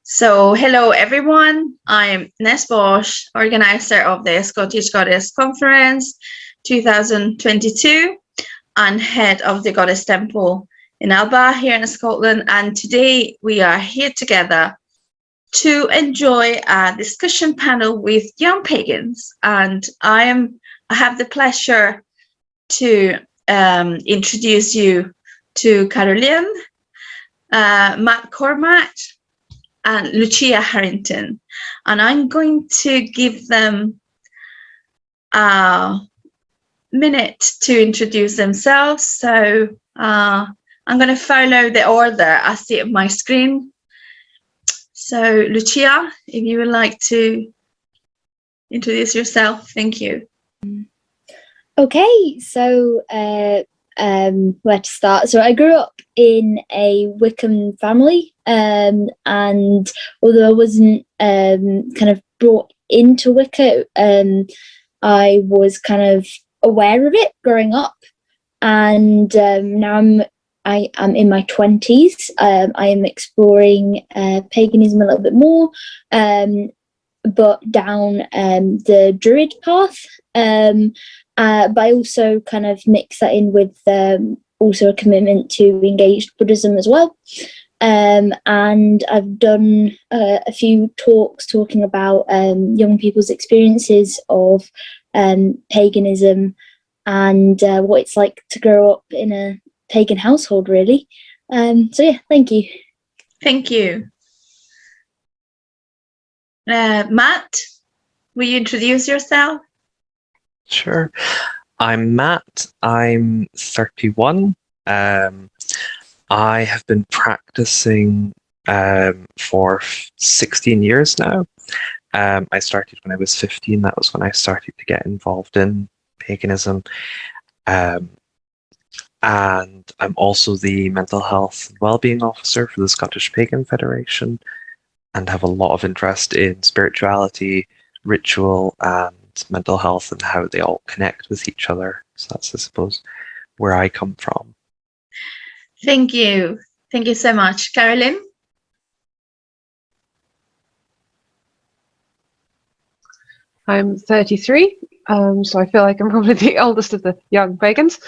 So, hello everyone. I'm Nes Bosch, organizer of the Scottish Goddess Conference 2022 and head of the Goddess Temple in Alba here in Scotland. And today we are here together to enjoy a discussion panel with young pagans. And I have the pleasure to introduce you to Caroline, Matt Cormack, and Lucia Harrington, and I'm going to give them a minute to introduce themselves. So I'm going to follow the order I see on my screen. So Lucia, if you would like to introduce yourself, thank you. Okay, so where to start? So I grew up in a Wiccan family, and although I wasn't kind of brought into Wicca, I was kind of aware of it growing up, and now I am in my 20s. I am exploring paganism a little bit more, but down the Druid path. But I also kind of mix that in with also a commitment to engaged Buddhism as well. And I've done a few talks talking about young people's experiences of paganism and what it's like to grow up in a pagan household, really. So yeah, thank you. Thank you. Matt, will you introduce yourself? Sure. I'm Matt. I'm 31. I have been practicing for 16 years now. I started when I was 15. That was when I started to get involved in paganism. And I'm also the mental health and wellbeing officer for the Scottish Pagan Federation, and have a lot of interest in spirituality, ritual, and mental health and how they all connect with each other. So that's, I suppose, where I come from. Thank you. Thank you so much. Caroline? I'm 33, so I feel like I'm probably the oldest of the young pagans.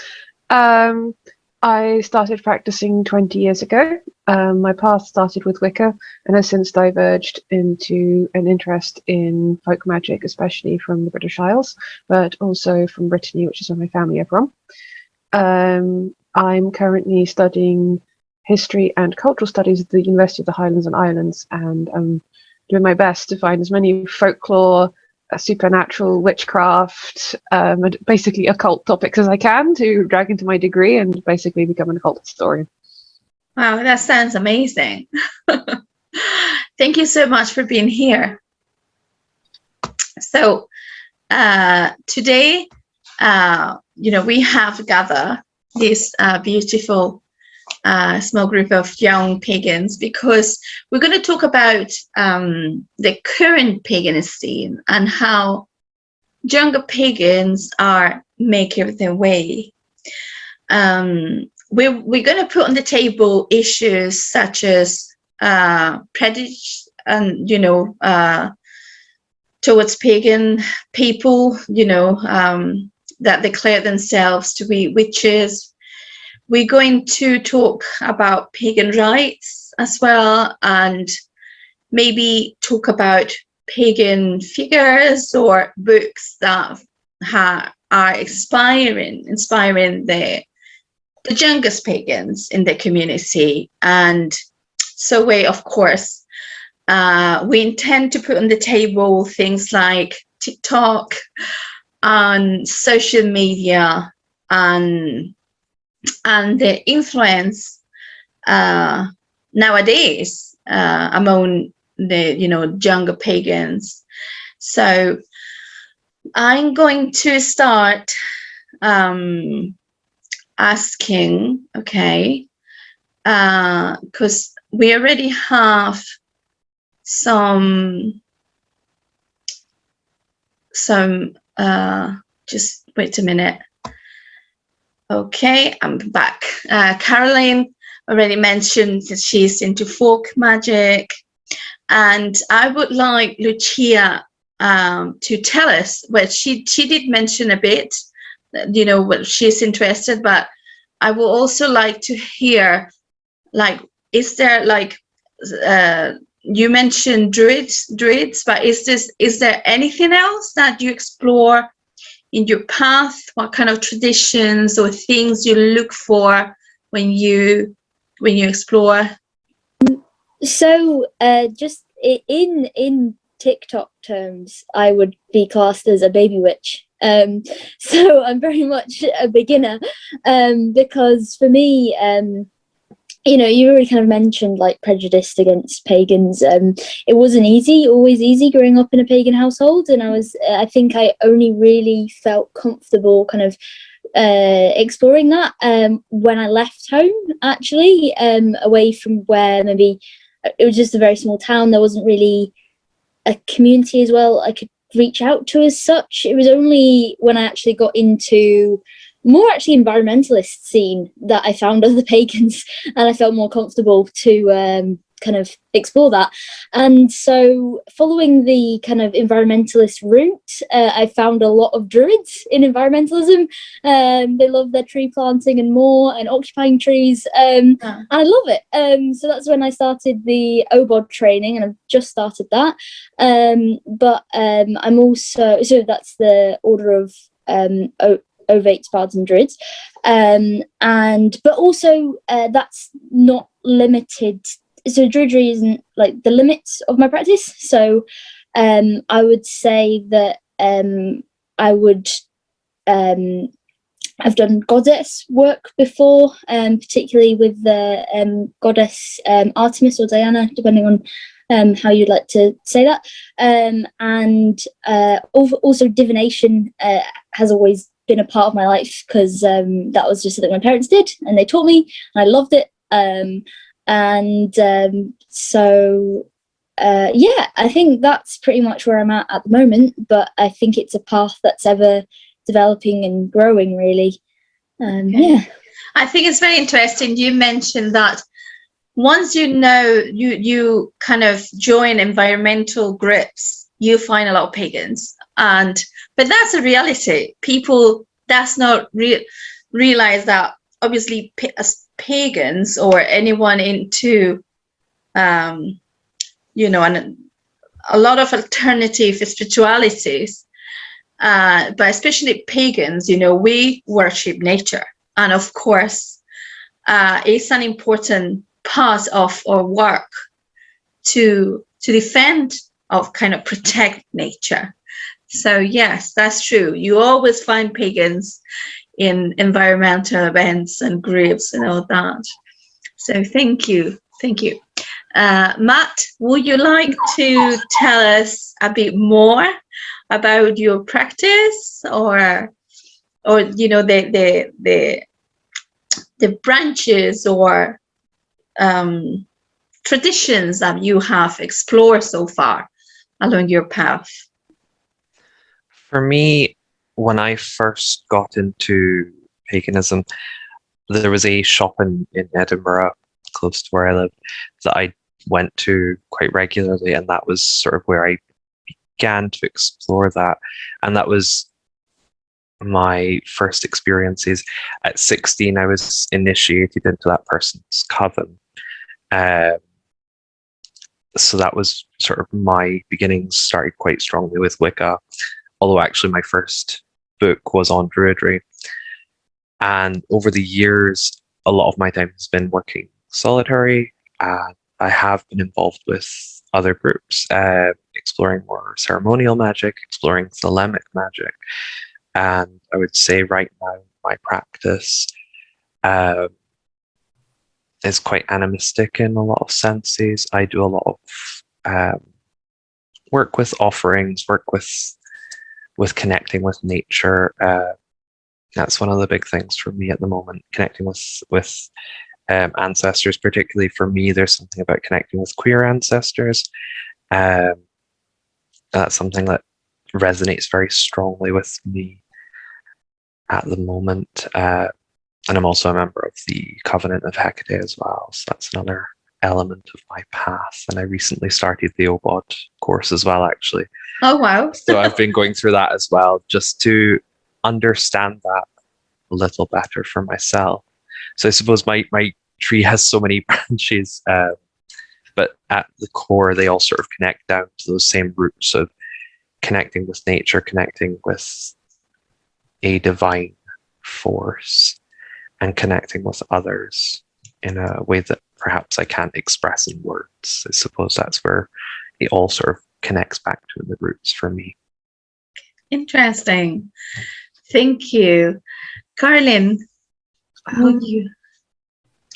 I started practicing 20 years ago. My path started with Wicca and has since diverged into an interest in folk magic, especially from the British Isles, but also from Brittany, which is where my family are from. I'm currently studying history and cultural studies at the University of the Highlands and Islands, and I'm doing my best to find as many folklore, supernatural, witchcraft, and basically occult topics as I can to drag into my degree and basically become an occult historian. Wow, that sounds amazing. Thank you so much for being here. So today, we have gathered this beautiful small group of young pagans because we're going to talk about the current pagan scene and how younger pagans are making their way. We're going to put on the table issues such as prejudice and towards pagan people, that declare themselves to be witches. We're going to talk about pagan rites as well, and maybe talk about pagan figures or books that are inspiring the youngest pagans in the community. And so of course, we intend to put on the table things like TikTok and social media and the influence nowadays among the younger pagans. So I'm going to start asking, okay, because we already have some just wait a minute. Okay, I'm back. Caroline already mentioned that she's into folk magic. And I would like Lucia to tell us, well, she did mention a bit, what she's interested, but I would also like to hear, like, is there like, you mentioned druids, but is there anything else that you explore in your path? What kind of traditions or things you look for when you explore? So, just in TikTok terms, I would be classed as a baby witch. So I'm very much a beginner, because for me, you already kind of mentioned like prejudice against pagans. It wasn't always easy growing up in a pagan household, and I think I only really felt comfortable kind of exploring that when I left home, actually, away from where maybe it was just a very small town. There wasn't really a community as well I could reach out to as such. It was only when I actually got into more actually environmentalist scene that I found other pagans, and I felt more comfortable to kind of explore that. And so following the kind of environmentalist route, I found a lot of druids in environmentalism. They love their tree planting and more, and occupying trees, and I love it. So that's when I started the OBOD training, and I've just started that. But I'm also, so that's the order of Ovates, Bards and Druids, but also that's not limited. So Druidry isn't like the limits of my practice. So I would say that I would I've done goddess work before, particularly with the goddess Artemis or Diana, depending on how you'd like to say that. And also divination has always been a part of my life, because that was just something my parents did and they taught me, and I loved it. So I think that's pretty much where I'm at the moment, but I think it's a path that's ever developing and growing, really. I think it's very interesting you mentioned that once you kind of join environmental groups, you find a lot of pagans, but that's a reality. People does not realize that obviously as pagans or anyone into and a lot of alternative spiritualities, but especially pagans, we worship nature, and of course it's an important part of our work to defend, of kind of protect nature. So yes, that's true. You always find pagans in environmental events and groups and all that. So thank you. Matt, would you like to tell us a bit more about your practice, or the branches or traditions that you have explored so far along your path? For me, when I first got into paganism, there was a shop in Edinburgh, close to where I live, that I went to quite regularly, and that was sort of where I began to explore that. And that was my first experiences. At 16, I was initiated into that person's coven. So that was sort of my beginnings, started quite strongly with Wicca, although actually my first book was on Druidry. And over the years, a lot of my time has been working solitary, and I have been involved with other groups, exploring more ceremonial magic, exploring thelemic magic. And I would say right now my practice is quite animistic in a lot of senses. I do a lot of work with offerings, work with connecting with nature. That's one of the big things for me at the moment, connecting with ancestors. Particularly for me, there's something about connecting with queer ancestors. That's something that resonates very strongly with me at the moment. And I'm also a member of the Covenant of Hecate as well, so that's another element of my path. And I recently started the OBOD course as well, actually. Oh, wow. So I've been going through that as well, just to understand that a little better for myself. So I suppose my tree has so many branches, but at the core, they all sort of connect down to those same roots of connecting with nature, connecting with a divine force, and connecting with others in a way that perhaps I can't express in words. I suppose that's where it all sort of connects back to the roots for me. Interesting. Thank you. Carlin, would you?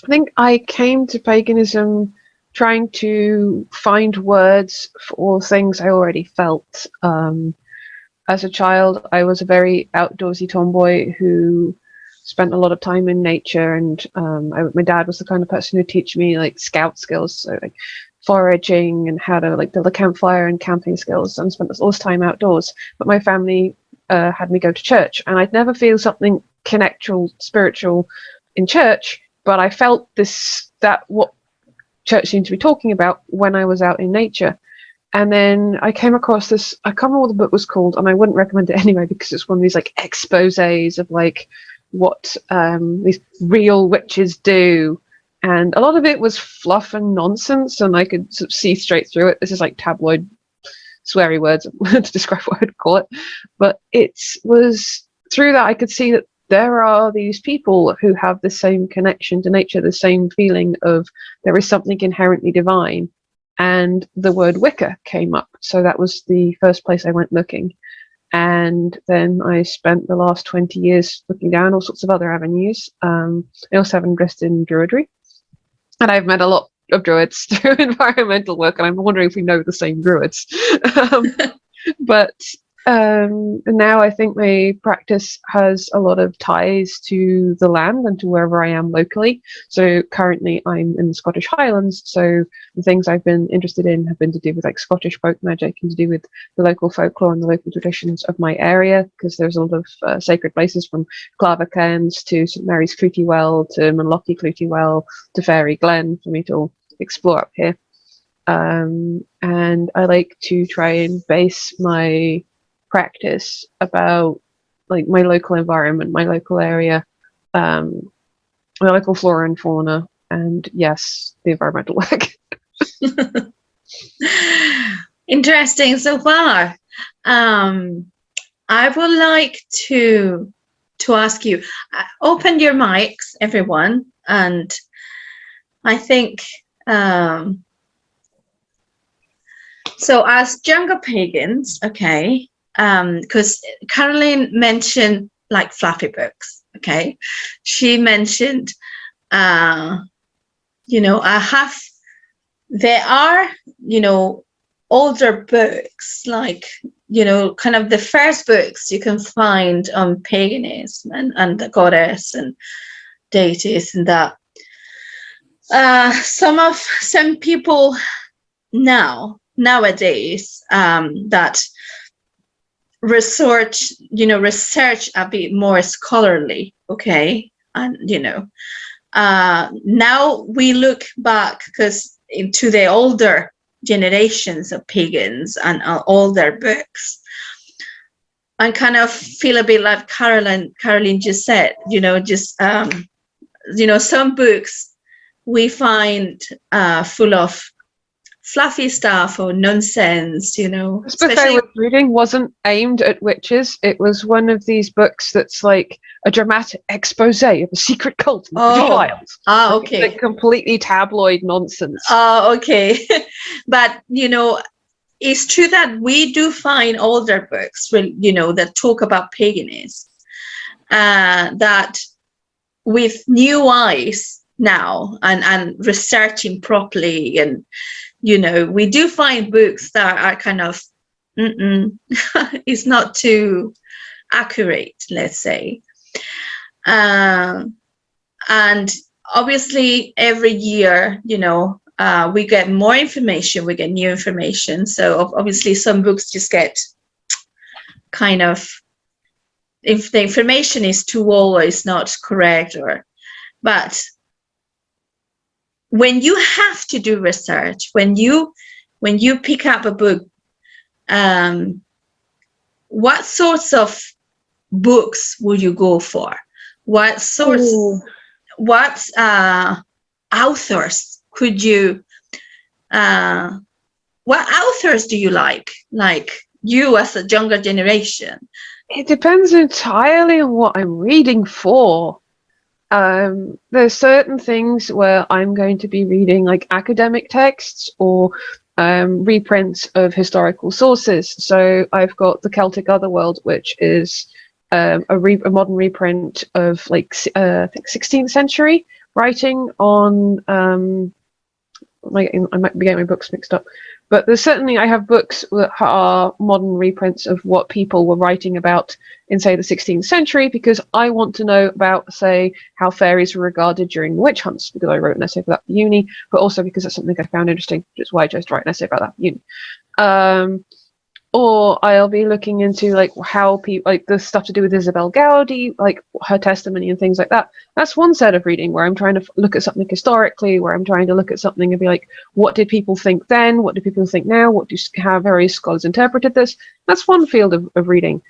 I think I came to paganism trying to find words for all things I already felt. As a child, I was a very outdoorsy tomboy who spent a lot of time in nature, and my dad was the kind of person who teach me like scout skills, so like foraging and how to like build a campfire and camping skills, and spent all this time outdoors. But my family had me go to church, and I'd never feel something connectual, spiritual in church, but I felt that what church seemed to be talking about when I was out in nature. And then I came across this, I can't remember what the book was called, and I wouldn't recommend it anyway because it's one of these like exposés of like what these real witches do. And a lot of it was fluff and nonsense, and I could sort of see straight through it. This is like tabloid sweary words to describe what I'd call it. But it was through that I could see that there are these people who have the same connection to nature, the same feeling of there is something inherently divine. And the word Wicca came up. So that was the first place I went looking. And then I spent the last 20 years looking down all sorts of other avenues. I also have an interest in Druidry. And I've met a lot of Druids through environmental work, and I'm wondering if we know the same Druids. But now I think my practice has a lot of ties to the land and to wherever I am locally. So currently I'm in the Scottish Highlands, so the things I've been interested in have been to do with like Scottish folk magic and to do with the local folklore and the local traditions of my area, because there's a lot of sacred places from Clavercairns to St Mary's Clootie Well to Munlochy Clootie Well to Fairy Glen for me to explore up here. And I like to try and base my practice about like my local environment, my local area, my local flora and fauna, and yes, the environmental work. Interesting so far. I would like to ask you, open your mics, everyone, and I think so as younger pagans, okay, because Caroline mentioned like fluffy books, okay, she mentioned there are older books, like kind of the first books you can find on paganism and the goddess and deities and that. Some people nowadays that research a bit more scholarly, okay, and now we look back because into the older generations of pagans and all their books, and kind of feel a bit like Caroline just said, some books we find full of fluffy stuff or nonsense, This book I was reading wasn't aimed at witches. It was one of these books that's like a dramatic expose of a secret cult in the British Isles. Okay. Like completely tabloid nonsense. Okay. But, it's true that we do find older books, that talk about paganism, that with new eyes now and researching properly, and we do find books that are kind of it's not too accurate, let's say, and obviously every year we get more information, we get new information, so obviously some books just get kind of, if the information is too old or is not correct, but when you have to do research, when you pick up a book, what sorts of books would you go for? What sorts? Ooh. What authors could you? What authors do you like? Like you as a younger generation? It depends entirely on what I'm reading for. There's certain things where I'm going to be reading like academic texts or reprints of historical sources. So I've got The Celtic Otherworld, which is a modern reprint of like I think 16th century writing on. I might be getting my books mixed up, but there's certainly I have books that are modern reprints of what people were writing about in, say, the 16th century, because I want to know about, say, how fairies were regarded during witch hunts, because I wrote an essay for that for uni, but also because it's something I found interesting, which is why I chose to write an essay about that for uni. Or I'll be looking into like how people, like the stuff to do with Isabel Gowdy, like her testimony and things like that. That's one set of reading where I'm trying to look at something historically, where I'm trying to look at something and be like, what did people think then? What do people think now? How various scholars interpreted this? That's one field of reading.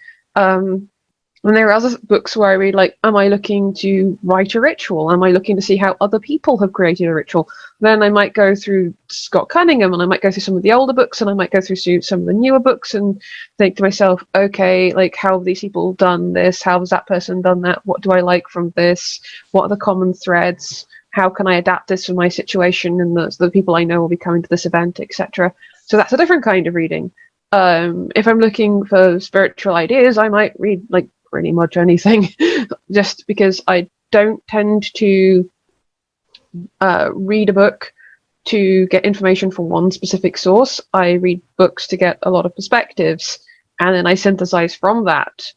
And there are other books where I read, like, am I looking to write a ritual? Am I looking to see how other people have created a ritual? Then I might go through Scott Cunningham, and I might go through some of the older books, and I might go through some of the newer books and think to myself, okay, like, how have these people done this? How has that person done that? What do I like from this? What are the common threads? How can I adapt this for my situation and the people I know will be coming to this event, etc.? So that's a different kind of reading. If I'm looking for spiritual ideas, I might read, like, pretty much anything, just because I don't tend to read a book to get information from one specific source. I read books to get a lot of perspectives, and then I synthesize from that,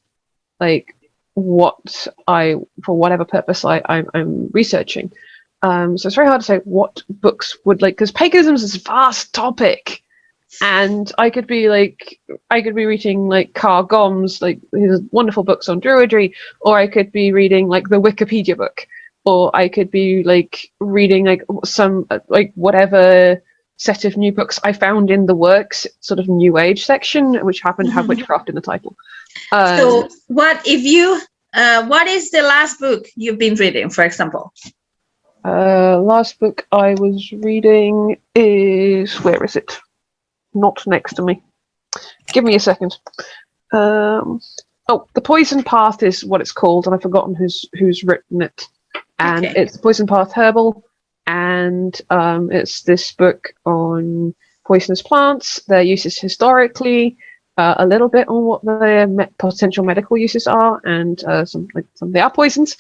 like, what for whatever purpose I'm researching. So it's very hard to say what books would, like, because paganism is this vast topic. And I could be reading like Carl Gomm's, like, his wonderful books on Druidry, or I could be reading like the Wikipedia book, or I could be like reading like some like whatever set of new books I found in the Works sort of New Age section, which happened to have witchcraft in the title. So what is the last book you've been reading, for example? Last book I was reading is, where is it? Not next to me. Give me a second. The Poison Path is what it's called, and I've forgotten who's written it. And Okay. It's Poison Path Herbal, and it's this book on poisonous plants, their uses historically, a little bit on what their potential medical uses are, and some they are poisons.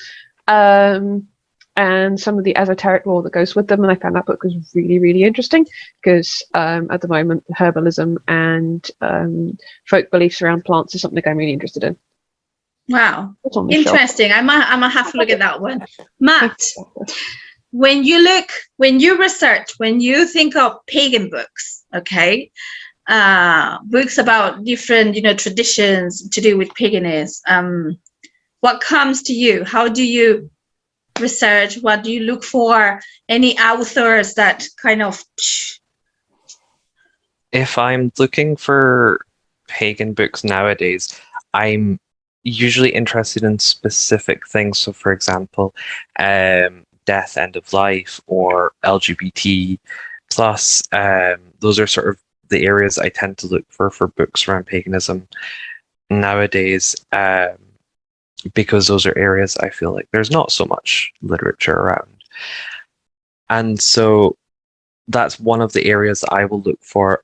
And some of the esoteric lore that goes with them. And I found that book was really, really interesting because at the moment, herbalism and folk beliefs around plants is something I'm really interested in. Wow, It's on the shelf. interesting. I might have to look at that one. Matt, when you research, when you think of pagan books, okay, books about different, traditions to do with paganism, what comes to you? How do you research? What do you look for? Any authors that kind of? If I'm looking for pagan books nowadays, I'm usually interested in specific things. So, for example, death, end of life, or LGBT plus. Those are sort of the areas I tend to look for books around paganism nowadays. Because those are areas I feel like there's not so much literature around. And so that's one of the areas I will look for.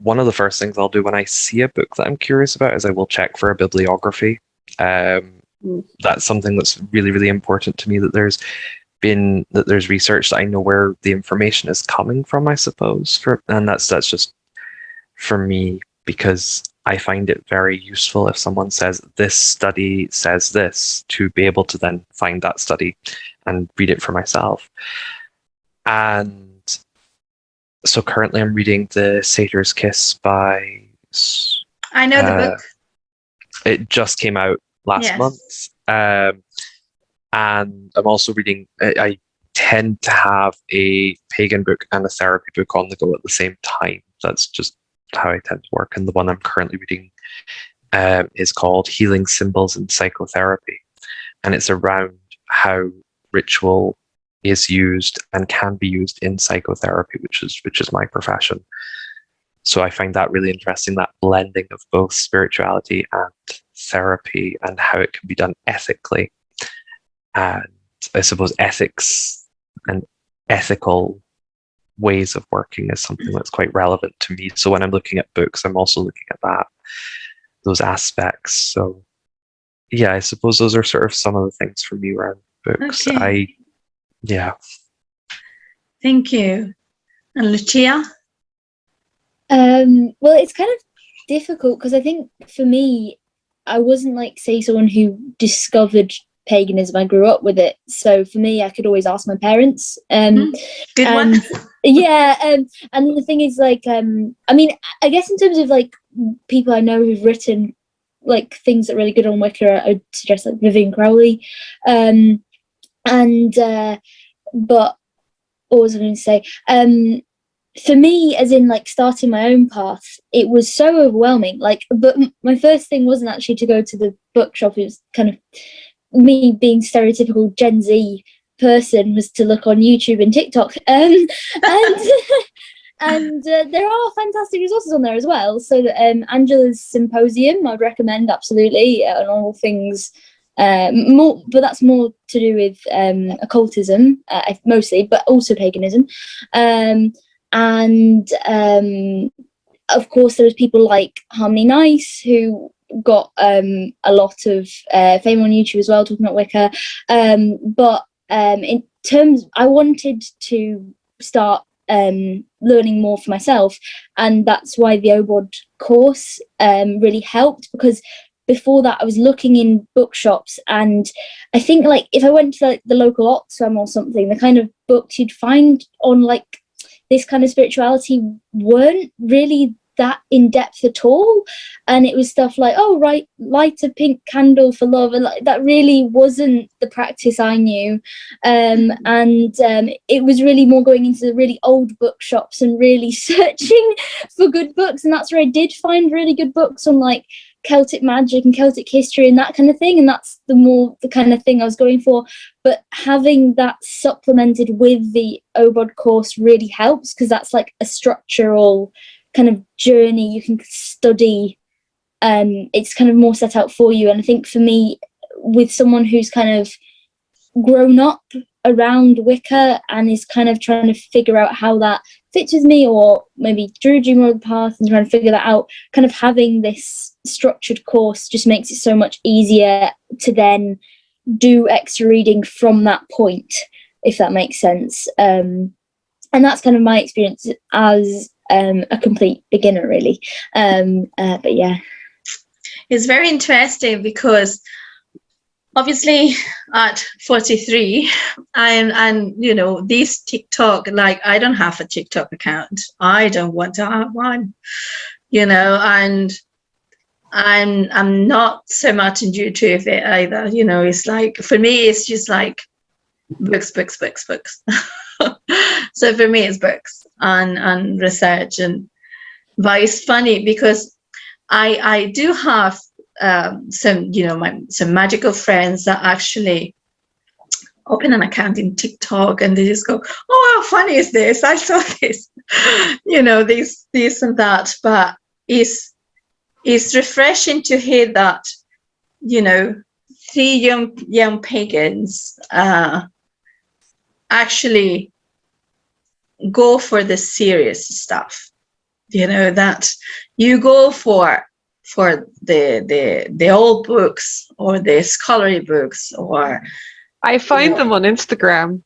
One of the first things I'll do when I see a book that I'm curious about is I will check for a bibliography. That's something that's really, really important to me, that there's research, that I know where the information is coming from, I suppose. And that's just for me, because I find it very useful if someone says this study says this, to be able to then find that study and read it for myself. And so currently I'm reading The Satyr's Kiss by... I know the book. It just came out last month. And I'm also reading... I tend to have a pagan book and a therapy book on the go at the same time. That's just how I tend to work. And the one I'm currently reading is called Healing Symbols in Psychotherapy. And it's around how ritual is used and can be used in psychotherapy, which is my profession. So I find that really interesting, that blending of both spirituality and therapy and how it can be done ethically. And I suppose ethics and ethical ways of working is something that's quite relevant to me. So when I'm looking at books, I'm also looking at those aspects. So yeah, I suppose those are sort of some of the things for me around books. Okay. Yeah. Thank you. And Lucia? Well, it's kind of difficult because I think for me, I wasn't like, say, someone who discovered paganism. I grew up with it, so for me, I could always ask my parents. Good one. Yeah, and the thing is, like, I mean, I guess in terms of like people I know who've written like things that are really good on Wicca, I would suggest like Vivian Crowley, but what was I going to say? For me, as in like starting my own path, it was so overwhelming. Like, but my first thing wasn't actually to go to the bookshop. It was kind of me being stereotypical Gen Z person, was to look on YouTube and TikTok, and there are fantastic resources on there as well. So Angela's Symposium, I'd recommend absolutely, on all things. More, but that's more to do with occultism, mostly, but also paganism. And of course, there was people like Harmony Nice, who got a lot of fame on YouTube as well, talking about Wicca. But in terms, I wanted to start learning more for myself, and that's why the OBOD course really helped, because before that I was looking in bookshops, and I think like if I went to like the local Oxfam or something, the kind of books you'd find on like this kind of spirituality weren't really that in depth at all, and it was stuff like, oh right, light a pink candle for love, and like, that really wasn't the practice I knew. It was really more going into the really old bookshops and really searching for good books, and that's where I did find really good books on like Celtic magic and Celtic history and that kind of thing, and that's the kind of thing I was going for. But having that supplemented with the OBOD course really helps, because that's like a structural kind of journey you can study. It's kind of more set out for you, and I think for me, with someone who's kind of grown up around Wicca and is kind of trying to figure out how that fits with me, or maybe drew more of the path and trying to figure that out, kind of having this structured course just makes it so much easier to then do extra reading from that point, if that makes sense. And that's kind of my experience as a complete beginner, really. But yeah, it's very interesting because obviously at 43 and you know, these TikTok, like I don't have a TikTok account, I don't want to have one, you know, and I'm not so much into it either, you know. It's like, for me it's just like books. So for me it's books and research. And but it's funny because I do have some, you know, some magical friends that actually open an account in TikTok, and they just go, oh, how funny is this, I saw this, you know, this and that. But it's refreshing to hear that, you know, 3 young pagans actually go for the serious stuff, you know, that you go for the old books or the scholarly books, or I find them on Instagram.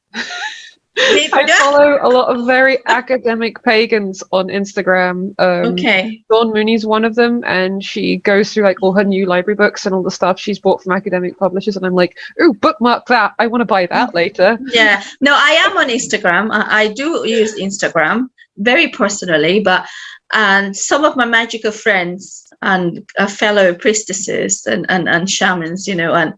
I follow a lot of very academic pagans on Instagram. Okay. Dawn Mooney's one of them, and she goes through like all her new library books and all the stuff she's bought from academic publishers, and I'm like, ooh, bookmark that, I want to buy that later. Yeah, no, I am on Instagram. I do use Instagram very personally, and some of my magical friends and fellow priestesses and shamans, you know,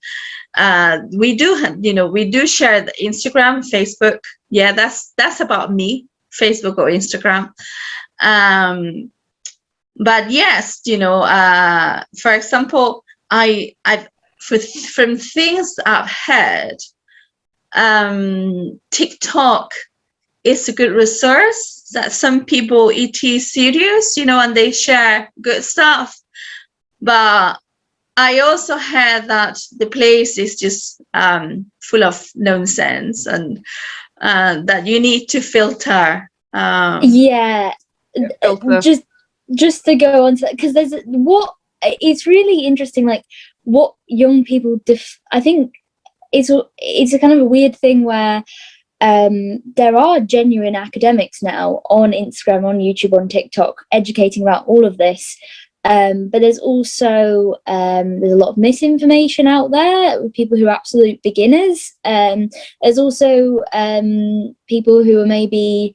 we do share the Instagram, Facebook. Yeah, that's about me, Facebook or Instagram. But yes, for example, from things I've heard, TikTok is a good resource that some people it is serious, and they share good stuff. But I also heard that the place is just full of nonsense, and that you need to filter. Just to go on to that, because it's really interesting, like what young people I think it's a kind of a weird thing where there are genuine academics now on Instagram, on YouTube, on TikTok, educating about all of this. But there's also there's a lot of misinformation out there with people who are absolute beginners. There's also people who are maybe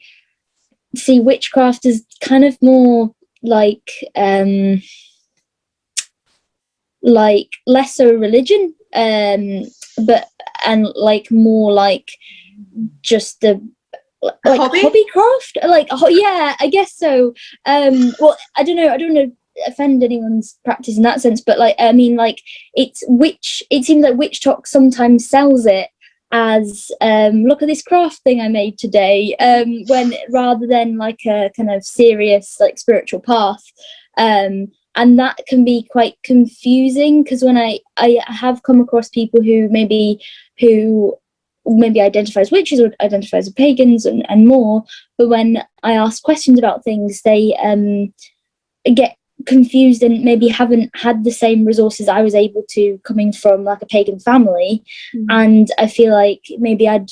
see witchcraft as kind of more like lesser religion, but like more like just the like hobbycraft, yeah, I guess so. Well, I don't know offend anyone's practice in that sense, but I mean, it seems like Witch Talk sometimes sells it as look at this craft thing I made today, when rather than like a kind of serious spiritual path, and that can be quite confusing, because when I have come across people who maybe identify as witches or identify as pagans and more, but when I ask questions about things, they get confused and maybe haven't had the same resources I was able to, coming from like a pagan family. And I feel like maybe and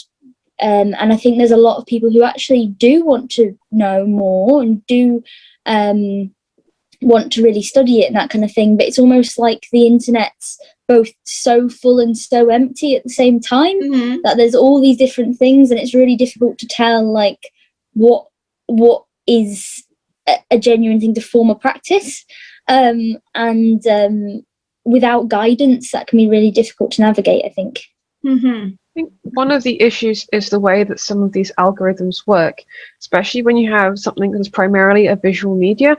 I think there's a lot of people who actually do want to know more and do want to really study it and that kind of thing, but it's almost like the internet's both so full and so empty at the same time, that there's all these different things, and it's really difficult to tell like what is a genuine thing to form a practice, and without guidance that can be really difficult to navigate, I think. I think one of the issues is the way that some of these algorithms work, especially when you have something that's primarily a visual media,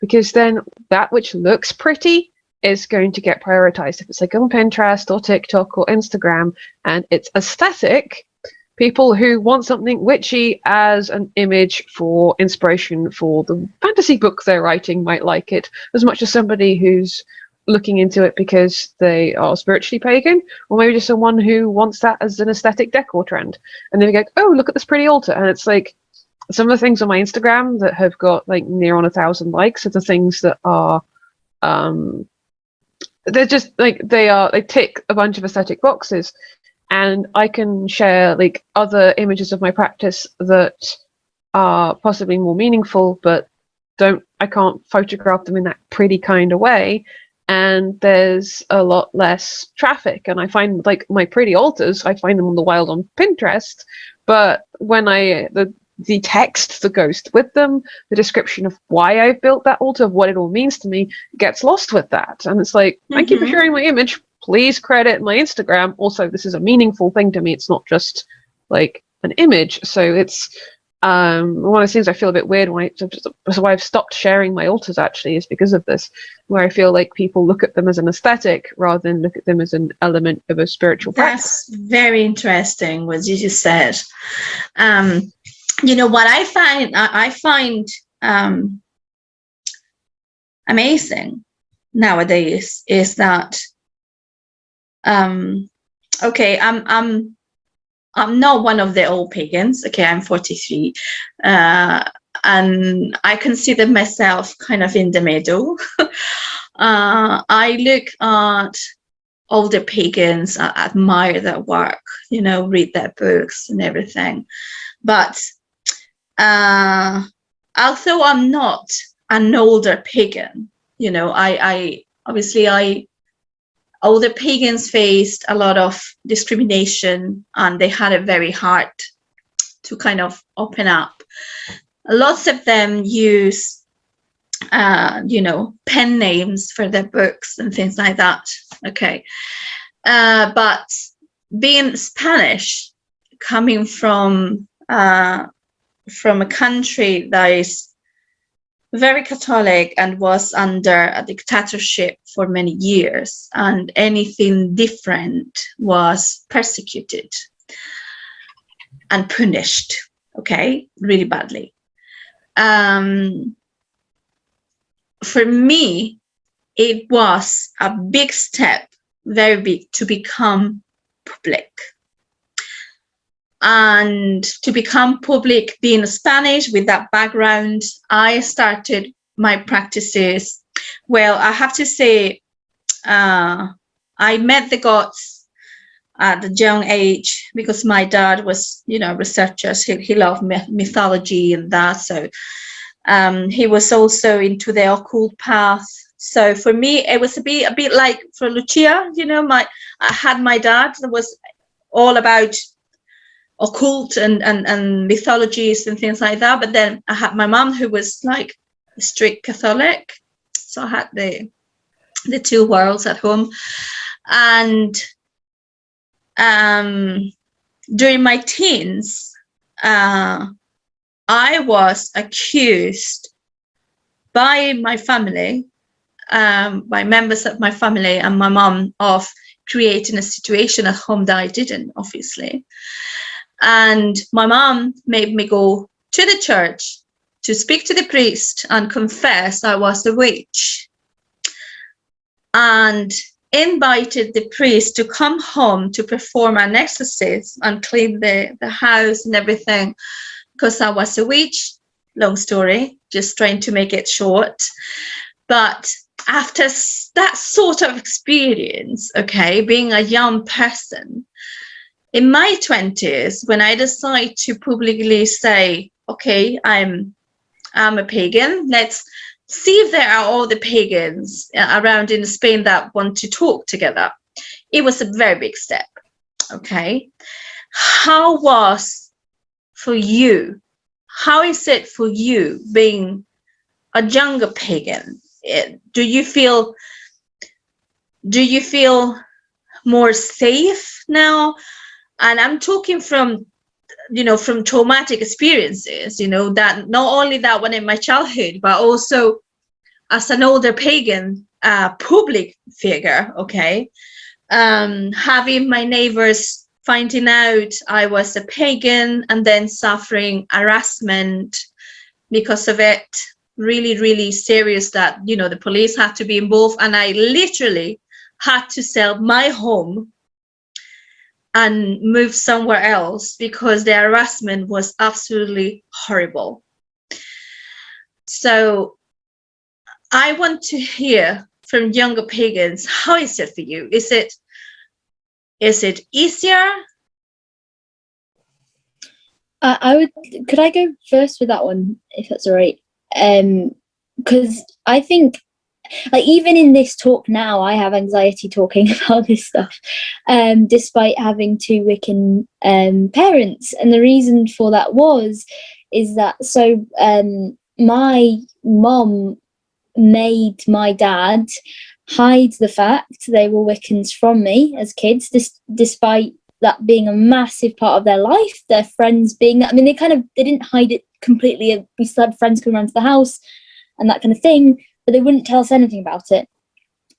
because then that which looks pretty is going to get prioritized. If it's like on Pinterest or TikTok or Instagram and it's aesthetic, people who want something witchy as an image for inspiration for the fantasy book they're writing might like it as much as somebody who's looking into it because they are spiritually pagan, or maybe just someone who wants that as an aesthetic decor trend. And then you go, oh, look at this pretty altar. And it's like some of the things on my Instagram that have got like near on 1,000 likes are the things that are they're just like they tick a bunch of aesthetic boxes. And I can share like other images of my practice that are possibly more meaningful, but I can't photograph them in that pretty kind of way. And there's a lot less traffic. And I find like my pretty altars, I find them on the wild on Pinterest. But when the text that goes with them, the description of why I've built that altar, what it all means to me, gets lost with that. And it's like, thank you for sharing my image. Please credit my Instagram. Also, this is a meaningful thing to me. It's not just like an image. So it's one of the things I feel a bit weird so why I've stopped sharing my altars actually is because of this, where I feel like people look at them as an aesthetic rather than look at them as an element of a spiritual practice. That's very interesting what you just said. What I find amazing nowadays is that okay, I'm not one of the old pagans. Okay, I'm 43, and I consider myself kind of in the middle. I look at older pagans, I admire their work, read their books and everything. But although I'm not an older pagan, older pagans faced a lot of discrimination, and they had it very hard to kind of open up. Lots of them use, pen names for their books and things like that. Okay. But being Spanish, coming from a country that is very Catholic and was under a dictatorship for many years, and anything different was persecuted and punished, okay, really badly. For me, it was a big step, very big, to become public. And to become public, being Spanish with that background, I started my practices. Well, I have to say, I met the gods at a young age because my dad was, researcher. He loved mythology and that. So he was also into the occult path. So for me, it was a bit like for Lucia, I had my dad that was all about occult and mythologies and things like that. But then I had my mom, who was like a strict Catholic. So I had the two worlds at home. And during my teens, I was accused by my family, by members of my family and my mom, of creating a situation at home that I didn't, obviously. And my mom made me go to the church to speak to the priest and confess I was a witch, and invited the priest to come home to perform an exorcism and clean the house and everything, because I was a witch. Long story, just trying to make it short. But after that sort of experience, okay, being a young person, in my 20s, when I decide to publicly say, okay, I'm a pagan, let's see if there are all the pagans around in Spain that want to talk together. It was a very big step, okay? How was for you? How is it for you being a younger pagan? Do you feel more safe now? And I'm talking from traumatic experiences, that not only that one in my childhood, but also as an older pagan public figure, okay? Having my neighbors finding out I was a pagan and then suffering harassment because of it, really, really serious, that, the police had to be involved, and I literally had to sell my home and move somewhere else because the harassment was absolutely horrible. So I want to hear from younger pagans, how is it for you? Is it easier? Could I go first with that one, if that's all right? Because I think, like, even in this talk now, I have anxiety talking about this stuff, despite having two Wiccan parents. And the reason for that is that my mom made my dad hide the fact they were Wiccans from me as kids, despite that being a massive part of their life. Their friends being, they didn't hide it completely. We still had friends come around to the house and that kind of thing, but they wouldn't tell us anything about it.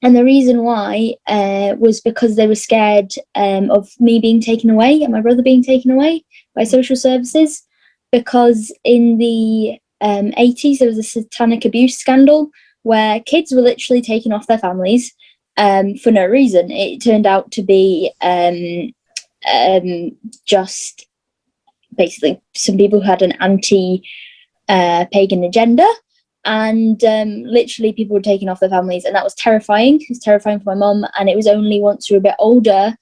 And the reason why was because they were scared of me being taken away and my brother being taken away by social services, because in the 80s there was a satanic abuse scandal where kids were literally taken off their families for no reason. It turned out to be just basically some people who had an anti-pagan agenda, and literally people were taken off their families, and that was terrifying. It was terrifying for my mum, and it was only once we were a bit older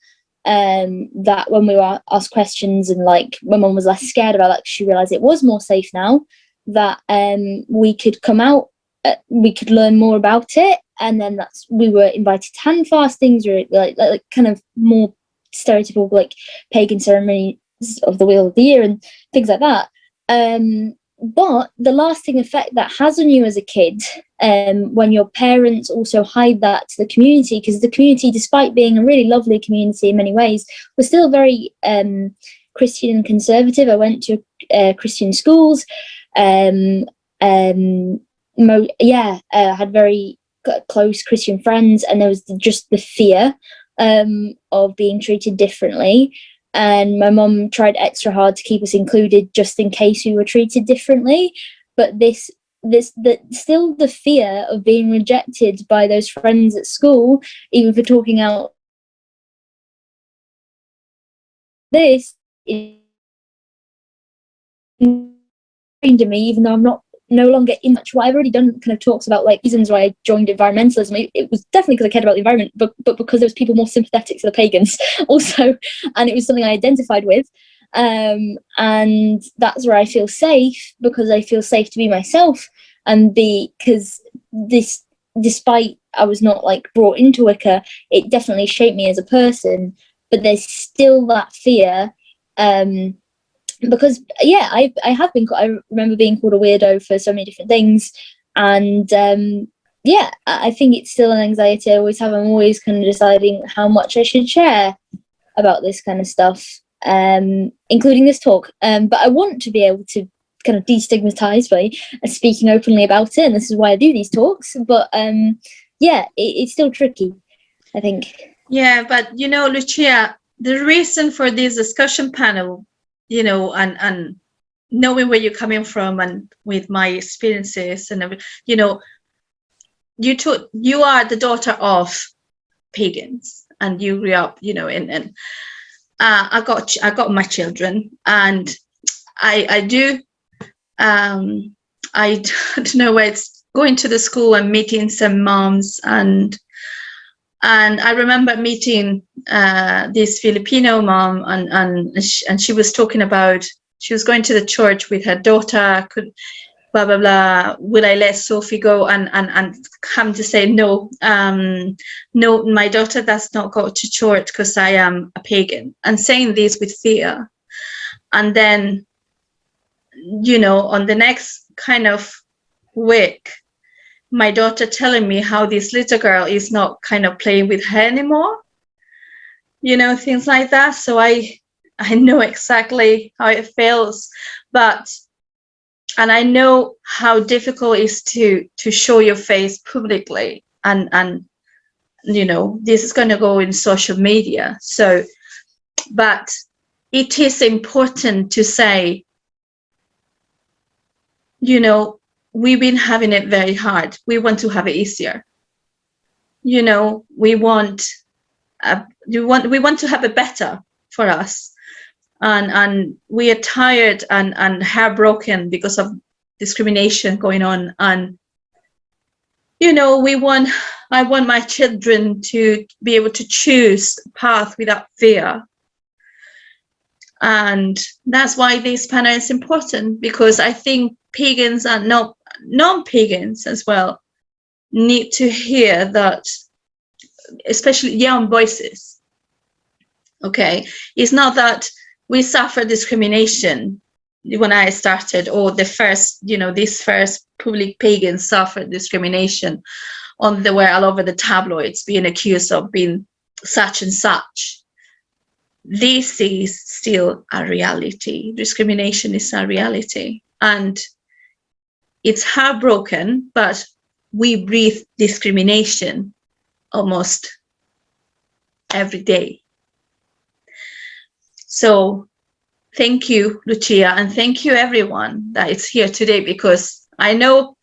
that when we were asked questions and like my mum was less scared about that, she realised it was more safe now, that we could come out, we could learn more about it, and then we were invited to hand fastings, or like kind of more stereotypical like pagan ceremonies of the Wheel of the Year and things like that. but the lasting effect that has on you as a kid, when your parents also hide that to the community, because the community, despite being a really lovely community in many ways, was still very Christian and conservative. I went to Christian schools. I had very close Christian friends, and there was just the fear of being treated differently. And my mum tried extra hard to keep us included just in case we were treated differently. But still the fear of being rejected by those friends at school, even for talking out, this is to me, even though I'm no longer in much. What I've already done kind of talks about like reasons why I joined environmentalism. It was definitely because I cared about the environment, but because there was people more sympathetic to the pagans also, and it was something I identified with. And that's where I feel safe, because I feel safe to be myself, and because despite I was not like brought into Wicca, it definitely shaped me as a person. But there's still that fear. Because I remember being called a weirdo for so many different things, and I think it's still an anxiety I always have. I'm always kind of deciding how much I should share about this kind of stuff, including this talk. But I want to be able to kind of destigmatize by speaking openly about it, and this is why I do these talks. But it's still tricky, I think. Yeah, but Lucia, the reason for this discussion panel, and knowing where you're coming from, and with my experiences and everything, you are the daughter of pagans, and you grew up, and I got my children, and I do I don't know where it's going to the school and meeting some moms, and I remember meeting this Filipino mom, and she was talking about, she was going to the church with her daughter, blah blah blah. Will I let Sophie go? And come to say no, no, my daughter does not go to church because I am a pagan, and saying this with fear. And then, on the next kind of week, my daughter telling me how this little girl is not kind of playing with her anymore, things like that. So I know exactly how it feels, and I know how difficult it is to show your face publicly, and this is going to go in social media. So, but it is important to say, we've been having it very hard. We want to have it easier. We want to have it better for us, and we are tired and heartbroken because of discrimination going on. And I want my children to be able to choose a path without fear. And that's why this panel is important, because I think pagans and non-pagans as well need to hear that, especially young voices. Okay, it's not that we suffer discrimination when I started, or this first public pagans suffered discrimination were all over the tabloids, being accused of being such and such. This is still a reality. Discrimination is a reality, and it's heartbroken, but we breathe discrimination almost every day. So thank you, Lucia, and thank you everyone that is here today, because I know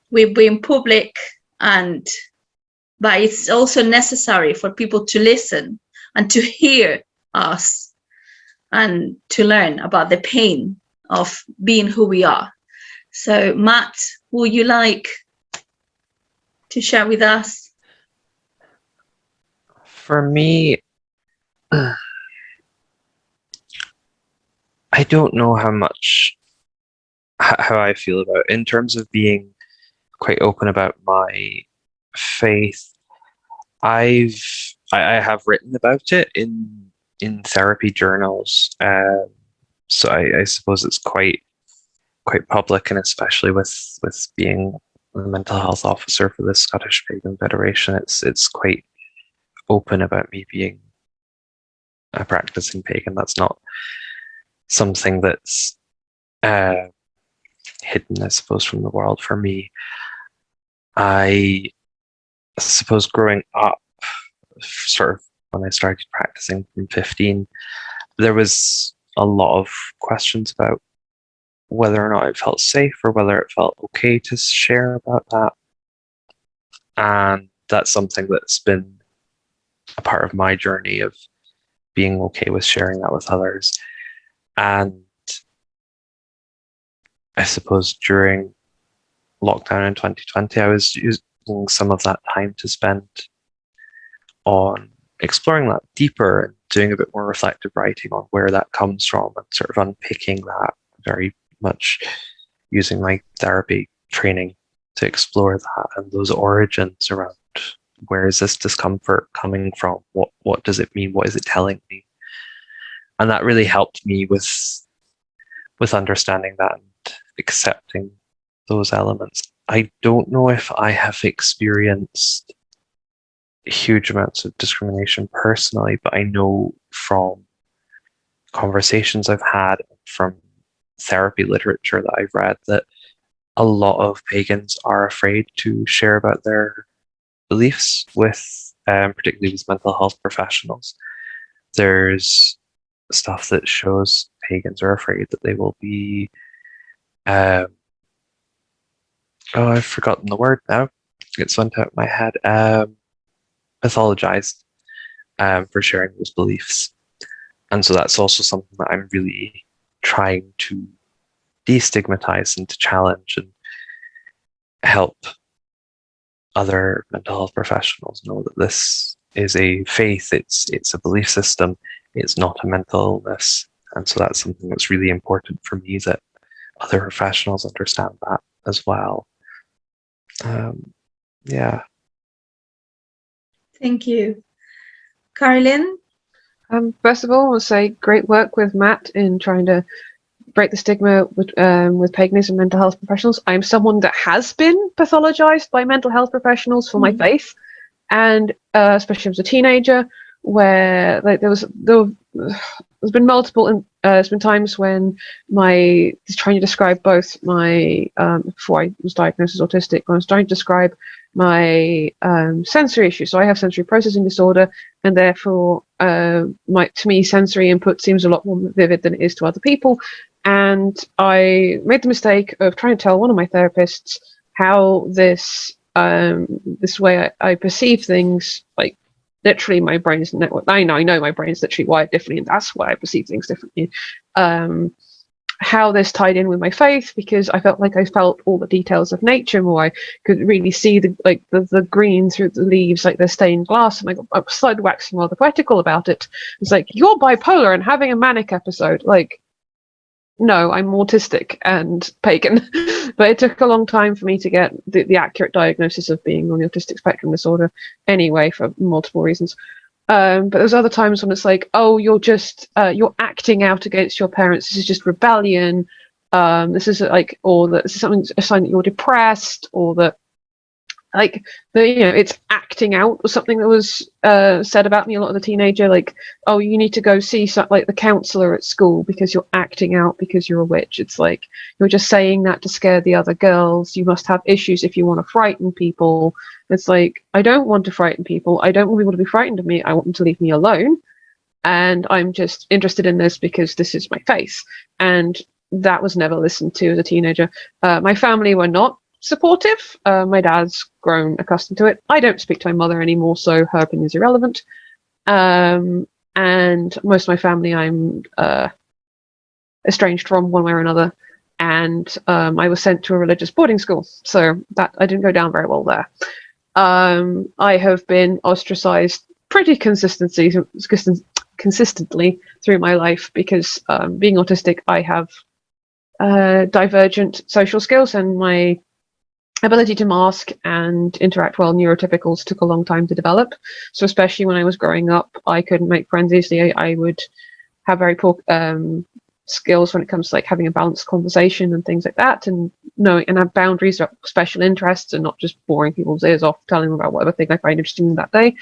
we've been public, but it's also necessary for people to listen and to hear us and to learn about the pain of being who we are. So Matt, would you like to share with us? For me, I don't know how I feel about it in terms of being quite open about my faith. I have written about it in therapy journals, so I suppose it's quite quite public, and especially with being the mental health officer for the Scottish Pagan Federation, it's quite open about me being a practicing pagan. That's not something that's hidden, I suppose, from the world. For me, I suppose growing up, sort of when I started practicing from 15, there was a lot of questions about whether or not it felt safe or whether it felt okay to share about that. And that's something that's been a part of my journey of being okay with sharing that with others. And I suppose during lockdown in 2020, I was using some of that time to spend on exploring that deeper and doing a bit more reflective writing on where that comes from, and sort of unpicking that, very much using my therapy training to explore that and those origins around where is this discomfort coming from, what does it mean, what is it telling me. And that really helped me with understanding that and accepting those elements. I don't know if I have experienced huge amounts of discrimination personally, but I know from conversations I've had, from therapy literature that I've read, that a lot of pagans are afraid to share about their beliefs with, particularly with mental health professionals. There's stuff that shows pagans are afraid that they will be, I've forgotten the word now. It's went out of my head. Pathologized for sharing those beliefs. And so that's also something that I'm really trying to destigmatize and to challenge and help other mental health professionals know that this is a faith, it's a belief system, it's not a mental illness. And so that's something that's really important for me, that other professionals understand that as well. Yeah. Thank you. Caroline? First of all, I want to say great work with Matt in trying to break the stigma with paganism and mental health professionals. I'm someone that has been pathologized by mental health professionals for my faith, and especially as a teenager, where like there's been multiple. There's been times when trying to describe both my before I was diagnosed as autistic, when I was trying to describe my sensory issues. So I have sensory processing disorder, and therefore to me sensory input seems a lot more vivid than it is to other people. And I made the mistake of trying to tell one of my therapists how this way I perceive things, like literally my brain's network. I know my brain's literally wired differently, and that's why I perceive things differently. How this tied in with my faith, because I felt like I felt all the details of nature more. I could really see the green through the leaves, like they're stained glass, and I started waxing rather poetical about it. It's like, you're bipolar and having a manic episode. Like, no, I'm autistic and pagan. But it took a long time for me to get the accurate diagnosis of being on the autistic spectrum disorder anyway, for multiple reasons. But there's other times when it's like, oh, you're just you're acting out against your parents. This is just rebellion. This is like, or that this is something, a sign that you're depressed, or that like it's acting out, or something that was said about me a lot as a teenager. Like, oh, you need to go see like the counselor at school because you're acting out because you're a witch. It's like, you're just saying that to scare the other girls. You must have issues if you want to frighten people. It's like, I don't want to frighten people. I don't want people to be frightened of me. I want them to leave me alone. And I'm just interested in this because this is my faith. And that was never listened to as a teenager. My family were not supportive. My dad's grown accustomed to it. I don't speak to my mother anymore, so her opinion is irrelevant. And most of my family I'm estranged from one way or another. And I was sent to a religious boarding school, so that I didn't go down very well there. I have been ostracized pretty consistently through my life because being autistic, I have divergent social skills, and my ability to mask and interact well neurotypicals took a long time to develop. So especially when I was growing up, I couldn't make friends easily. I would have very poor skills when it comes to like having a balanced conversation and things like that, and knowing and have boundaries about special interests and not just boring people's ears off telling them about whatever thing I find interesting that day.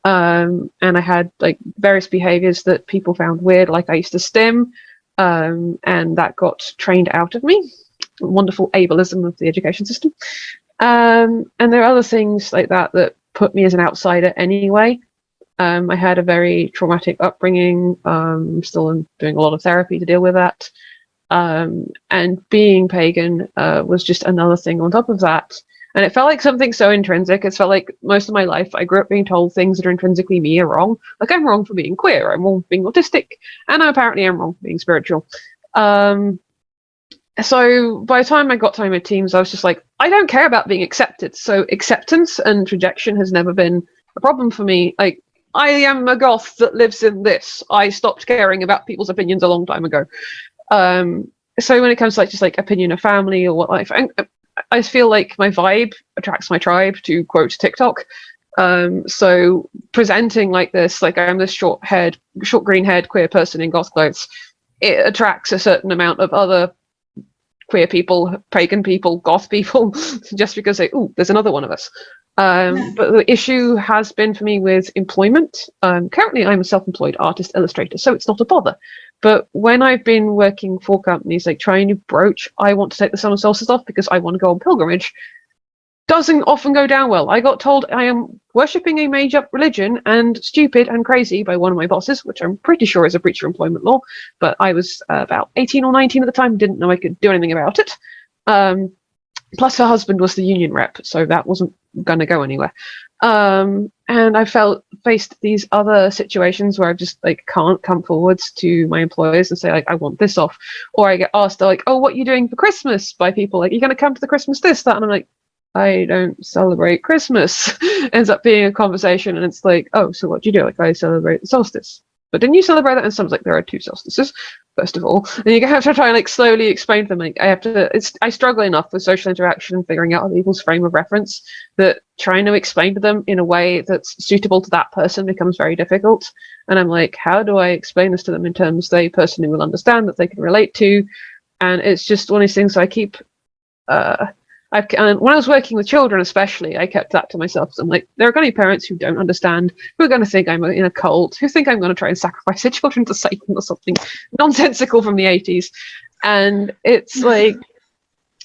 And I had like various behaviors that people found weird, like I used to stim, and that got trained out of me. Wonderful ableism of the education system. And there are other things like that that put me as an outsider anyway. I had a very traumatic upbringing. Still doing a lot of therapy to deal with that. And being pagan was just another thing on top of that. And it felt like something so intrinsic. It felt like most of my life I grew up being told things that are intrinsically me are wrong. Like I'm wrong for being queer, I'm wrong for being autistic, and apparently I'm wrong for being spiritual. So by the time I got to my mid-teens, I was just like, I don't care about being accepted. So acceptance and rejection has never been a problem for me. Like, I am a goth that lives in this. I stopped caring about people's opinions a long time ago. So when it comes to like just like opinion of family or what life, I feel like my vibe attracts my tribe, to quote TikTok. So presenting like this, like I'm this short green-haired queer person in goth clothes, it attracts a certain amount of other queer people, pagan people, goth people, just because they, ooh, there's another one of us. But the issue has been for me with employment. Currently, I'm a self-employed artist illustrator, so it's not a bother. But when I've been working for companies, like trying to broach, I want to take the summer solstice off because I want to go on pilgrimage, doesn't often go down well. I got told I am worshipping a made-up religion and stupid and crazy by one of my bosses, which I'm pretty sure is a breach of employment law. But I was about 18 or 19 at the time, didn't know I could do anything about it. Plus, her husband was the union rep, so that wasn't going to go anywhere. And I faced these other situations where I just like can't come forwards to my employers and say like I want this off, or I get asked like, oh, what are you doing for Christmas by people like, you're going to come to the Christmas this, that, and I'm like, I don't celebrate Christmas. Ends up being a conversation, and it's like, oh, so what do you do? Like, I celebrate the solstice. But didn't you celebrate that? And someone's like, there are 2 solstices, first of all. And you have to try and like slowly explain to them. Like, I struggle enough with social interaction and figuring out other people's frame of reference that trying to explain to them in a way that's suitable to that person becomes very difficult. And I'm like, how do I explain this to them in terms they personally will understand, that they can relate to? And it's just one of these things I keep... and when I was working with children especially, I kept that to myself. So I'm like, there are going to be parents who don't understand, who are going to think I'm in a cult, who think I'm going to try and sacrifice their children to Satan or something nonsensical from the 80s. And it's like,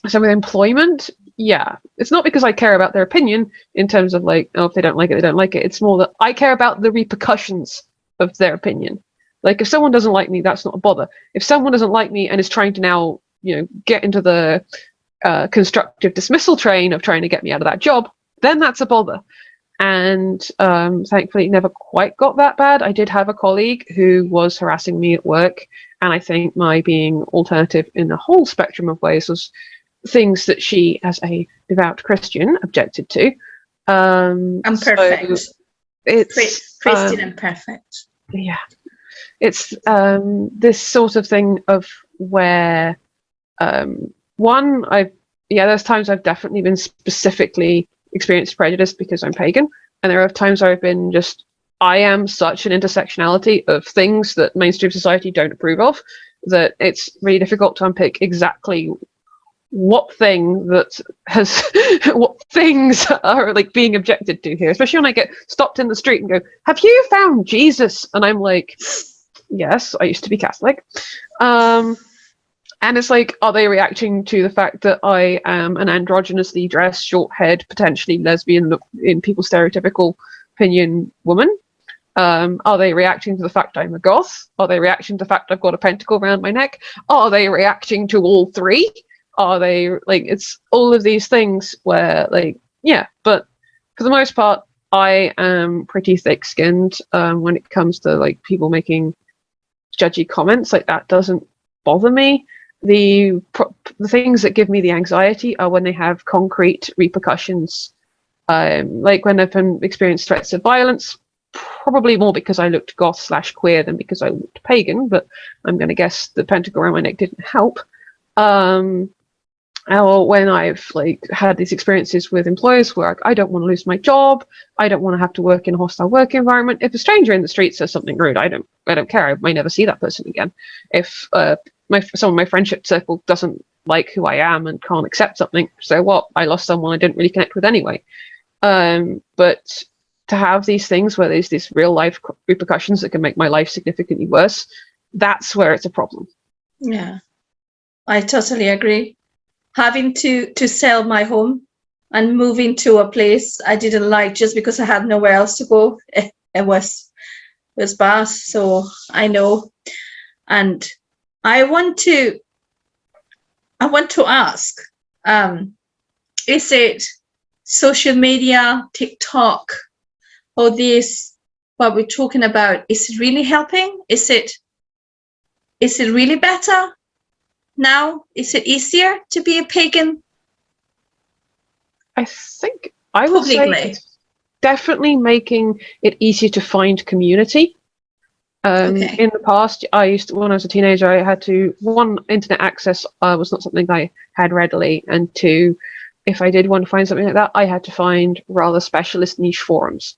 so with employment, yeah, it's not because I care about their opinion in terms of like, oh, if they don't like it, they don't like it. It's more that I care about the repercussions of their opinion. Like, if someone doesn't like me, that's not a bother. If someone doesn't like me and is trying to now, get into the constructive dismissal train of trying to get me out of that job, then that's a bother. And thankfully it never quite got that bad. I did have a colleague who was harassing me at work, and I think my being alternative in the whole spectrum of ways was things that she, as a devout Christian, objected to. I'm perfect. So it's Christian and perfect. Yeah. It's this sort of thing of where there's times I've definitely been specifically experienced prejudice because I'm pagan, and there are times where I've been just, I am such an intersectionality of things that mainstream society don't approve of, that it's really difficult to unpick exactly what thing that has, what things are like being objected to here, especially when I get stopped in the street and go, have you found Jesus? And I'm like, yes, I used to be Catholic. And it's like, are they reacting to the fact that I am an androgynously dressed, short-haired, potentially lesbian, look in people's stereotypical opinion, woman? Are they reacting to the fact I'm a goth? Are they reacting to the fact I've got a pentacle around my neck? Are they reacting to all three? Are they, like, it's all of these things where, like, yeah, but for the most part, I am pretty thick-skinned when it comes to, like, people making judgy comments. Like, that doesn't bother me. The things that give me the anxiety are when they have concrete repercussions, like when I've experienced threats of violence, probably more because I looked goth/queer than because I looked pagan, but I'm going to guess the pentacle around my neck didn't help. Or when I've had these experiences with employers where I don't want to lose my job, I don't want to have to work in a hostile work environment. If a stranger in the street says something rude, I don't care. I may never see that person again. If someone in my friendship circle doesn't like who I am and can't accept something. So what? I lost someone I didn't really connect with anyway. But to have these things where there's these real life repercussions that can make my life significantly worse, that's where it's a problem. Yeah, I totally agree. Having to sell my home and move into a place I didn't like just because I had nowhere else to go, it was bad. So I know, and I want to ask, is it social media, TikTok, or this, what we're talking about, is it really helping? Is it really better now? Is it easier to be a pagan? I think I would say Publicly. it's definitely making it easier to find community. Okay. In the past, when I was a teenager, I had to, one, internet access was not something I had readily, and two, if I did want to find something like that, I had to find rather specialist niche forums.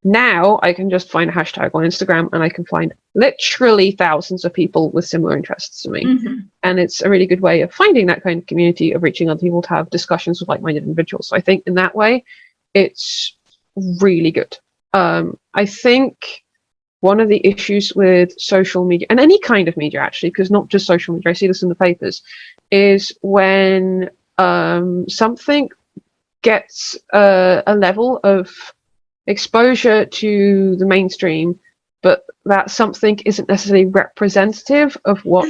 Now I can just find a hashtag on Instagram and I can find literally thousands of people with similar interests to me. Mm-hmm. And it's a really good way of finding that kind of community, of reaching other people to have discussions with like-minded individuals. So I think in that way, it's really good. I think one of the issues with social media, and any kind of media actually, because not just social media, I see this in the papers, is when something gets a level of exposure to the mainstream, but that something isn't necessarily representative of what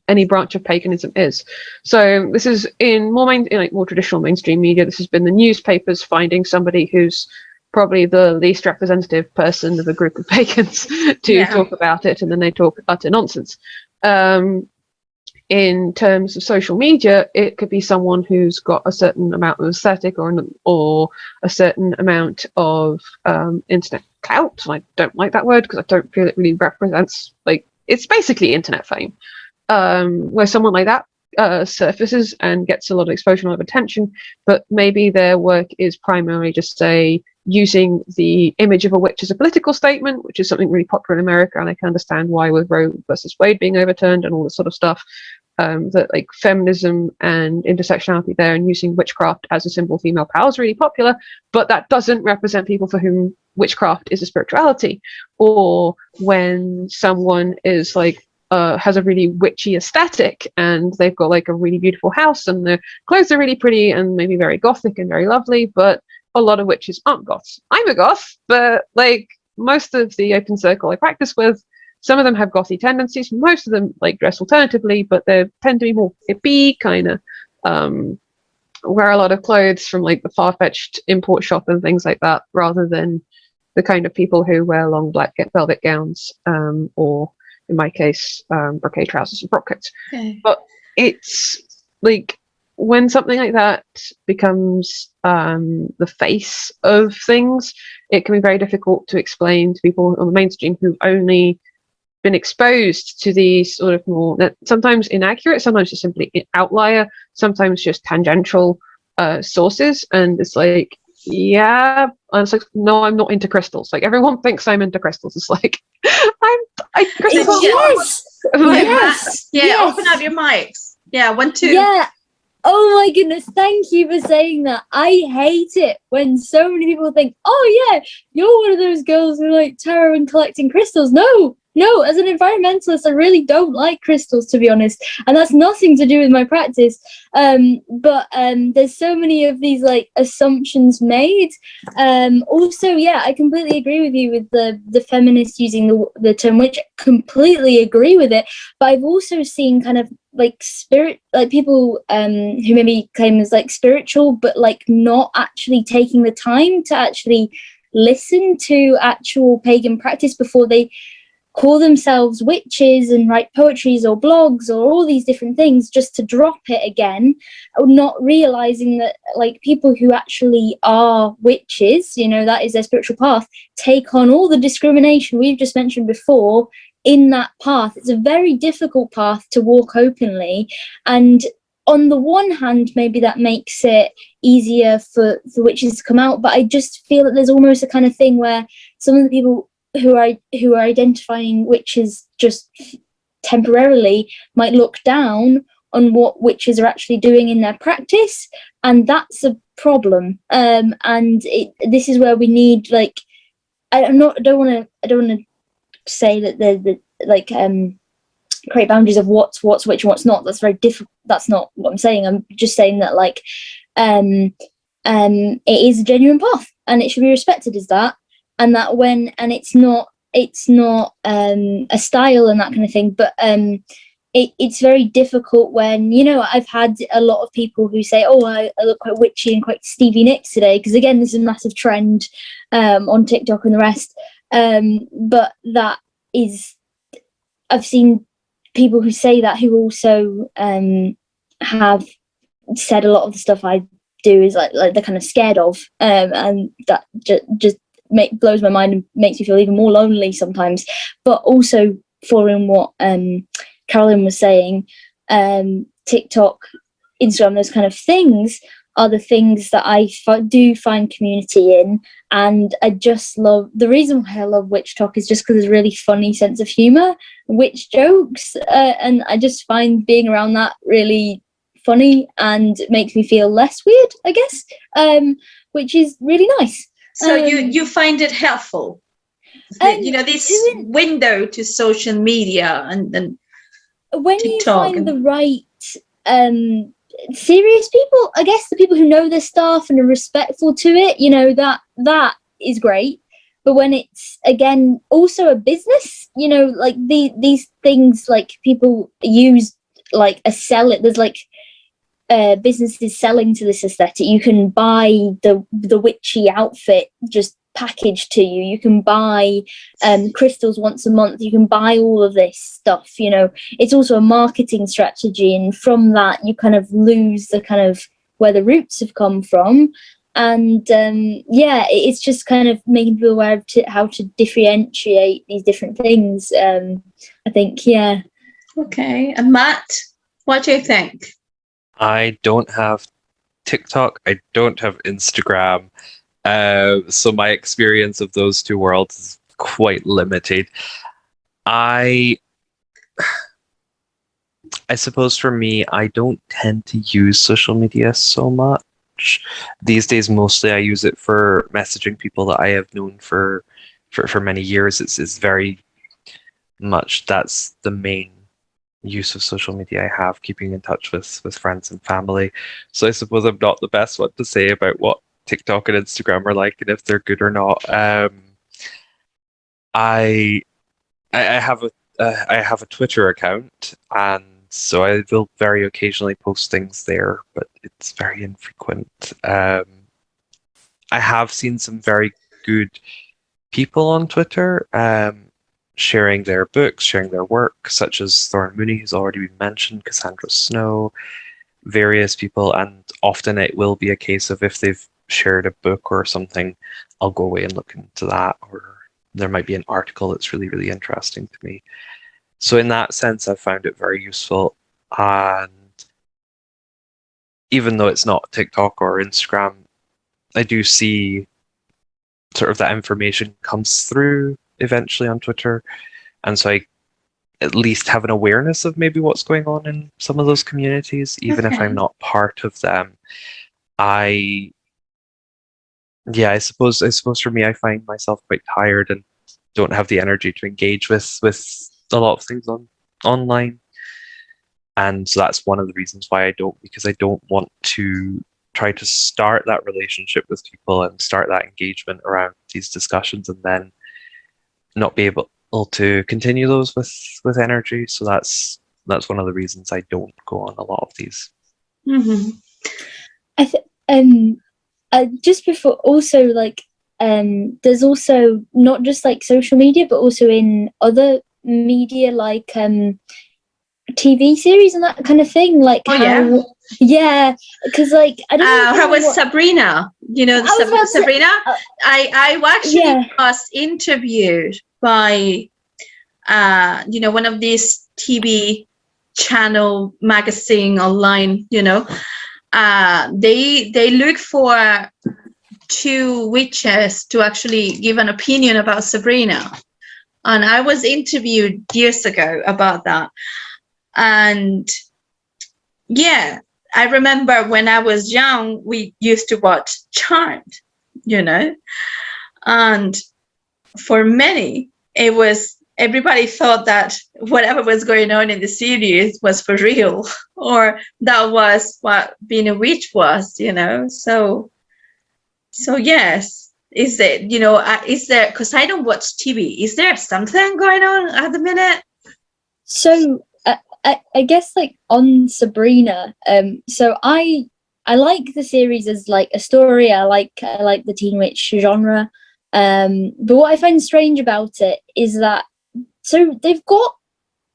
any branch of paganism is. So this is in more traditional mainstream media. This has been the newspapers finding somebody who's probably the least representative person of a group of pagans to talk about it, and then they talk utter nonsense. In terms of social media, it could be someone who's got a certain amount of aesthetic or a certain amount of internet clout. And I don't like that word because I don't feel it really represents, it's basically internet fame. Where someone like that surfaces and gets a lot of exposure, a lot of attention, but maybe their work is primarily just, say, using the image of a witch as a political statement, which is something really popular in America, and I can understand why, with Roe versus Wade being overturned and all this sort of stuff, that like feminism and intersectionality there and using witchcraft as a symbol of female power is really popular, but that doesn't represent people for whom witchcraft is a spirituality. Or when someone is has a really witchy aesthetic and they've got like a really beautiful house and their clothes are really pretty and maybe very gothic and very lovely, but a lot of witches aren't goths. I'm a goth, but like most of the open circle I practice with, some of them have gothy tendencies. Most of them like dress alternatively, but they tend to be more hippie, kind of wear a lot of clothes from like the far-fetched import shop and things like that, rather than the kind of people who wear long black velvet gowns, or in my case, brocade trousers and frock coats. Okay. But it's like when something like that becomes the face of things, it can be very difficult to explain to people on the mainstream who've only been exposed to these sort of more, sometimes inaccurate, sometimes just simply outlier, sometimes just tangential sources. And it's like, yeah, and it's like, no, I'm not into crystals. Like everyone thinks I'm into crystals. It's like, crystals. Yes. Yes. Open up your mics. Yeah, 1, 2. Yeah. Oh my goodness, thank you for saying that. I hate it when so many people think, oh yeah, you're one of those girls who like tarot and collecting crystals. No, as an environmentalist, I really don't like crystals, to be honest. And that's nothing to do with my practice. But there's so many of these like assumptions made. Also, yeah, I completely agree with you with the feminists using the term witch. Completely agree with it. But I've also seen kind of like people who maybe claim as like spiritual, but like not actually taking the time to actually listen to actual pagan practice before they call themselves witches and write poetries or blogs or all these different things just to drop it again, not realizing that like people who actually are witches, that is their spiritual path, take on all the discrimination we've just mentioned before in that path. It's a very difficult path to walk openly, and on the one hand maybe that makes it easier for witches to come out, but I just feel that there's almost a kind of thing where some of the people who are identifying witches just temporarily might look down on what witches are actually doing in their practice, and that's a problem. And this is where we need, like, I don't want to say that the like create boundaries of what's witch and what's not. That's very difficult. That's not what I'm saying. I'm just saying that, like, it is a genuine path and it should be respected as that, and that it's not a style and that kind of thing, but it's very difficult when, you know, I've had a lot of people who say, oh, I look quite witchy and quite Stevie Nicks today, because again, this is a massive trend on TikTok and the rest, but that is, I've seen people who say that who also have said a lot of the stuff I do is like they're kind of scared of, and that just blows my mind and makes me feel even more lonely sometimes. But also, following what Carolyn was saying, TikTok, Instagram, those kind of things are the things that I do find community in, and I just love, the reason why I love Witch Talk is just because there's a really funny sense of humour, witch jokes, and I just find being around that really funny and makes me feel less weird, I guess, which is really nice. So you find it helpful, you know, this window to social media and when TikTok, you find the right serious people, I guess, the people who know their stuff and are respectful to it, you know, that is great. But when it's, again, also a business, you know, like these things, like people use like there's like businesses selling to this aesthetic. You can buy the witchy outfit just packaged to you. You can buy crystals once a month. You can buy all of this stuff, you know. It's also a marketing strategy, and from that you kind of lose the kind of where the roots have come from. And it's just kind of making people aware of how to differentiate these different things, I think. Okay. And Matt, what do you think? I don't have TikTok. I don't have Instagram. So my experience of those two worlds is quite limited. I suppose for me, I don't tend to use social media so much. These days, mostly I use it for messaging people that I have known for many years. It's very much, that's the main use of social media I have, keeping in touch with friends and family. So I suppose I'm not the best one to say about what TikTok and Instagram are like and if they're good or not. I have a Twitter account, and so I will very occasionally post things there, but it's very infrequent. I have seen some very good people on Twitter sharing their books, sharing their work, such as Thorn Mooney, who's already been mentioned, Cassandra Snow, various people, and often it will be a case of if they've shared a book or something, I'll go away and look into that, or there might be an article that's really, really interesting to me. So in that sense, I've found it very useful. And even though it's not TikTok or Instagram, I do see sort of that information comes through eventually on Twitter. And so I at least have an awareness of maybe what's going on in some of those communities, even if I'm not part of them. I suppose for me, I find myself quite tired and don't have the energy to engage with a lot of things online. And so that's one of the reasons why I don't, because I don't want to try to start that relationship with people and start that engagement around these discussions and then not be able to continue those with energy. So that's one of the reasons I don't go on a lot of these. Mm-hmm. Just before, also, like, there's also not just like social media, but also in other media, like TV series and that kind of thing. Like, because like I don't know. How was Sabrina? You know, Sabrina. I actually was interviewed by one of these TV channel magazine online. You know, they look for two witches to actually give an opinion about Sabrina. and I was interviewed years ago about that. And yeah, I remember when I was young, we used to watch Charmed, you know, and for many, it was, everybody thought that whatever was going on in the series was for real, or that was what being a witch was, you know. So yes, is there, you know, is there, because I don't watch TV, is there something going on at the minute? So I guess like on Sabrina, so I like the series as like a story. I like the teen witch genre. But what I find strange about it is that, so they've got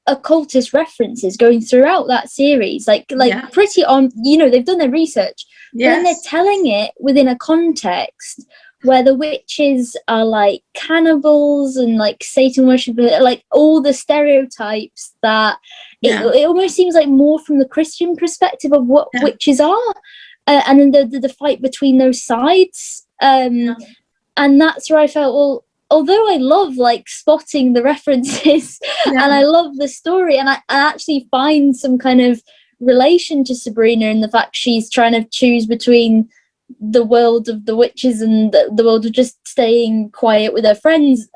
occultist references going throughout that series, like Yeah. pretty on, you know, they've done their research. But then they're Yes. telling it within a context where the witches are like cannibals and like Satan worshippers, like all the stereotypes that Yeah. it almost seems like more from the Christian perspective of what Yeah. witches are, and then the fight between those sides. And that's where I felt, well, although I love like spotting the references Yeah. and I love the story, and I actually find some kind of relation to Sabrina in the fact she's trying to choose between the world of the witches and the world of just staying quiet with her friends.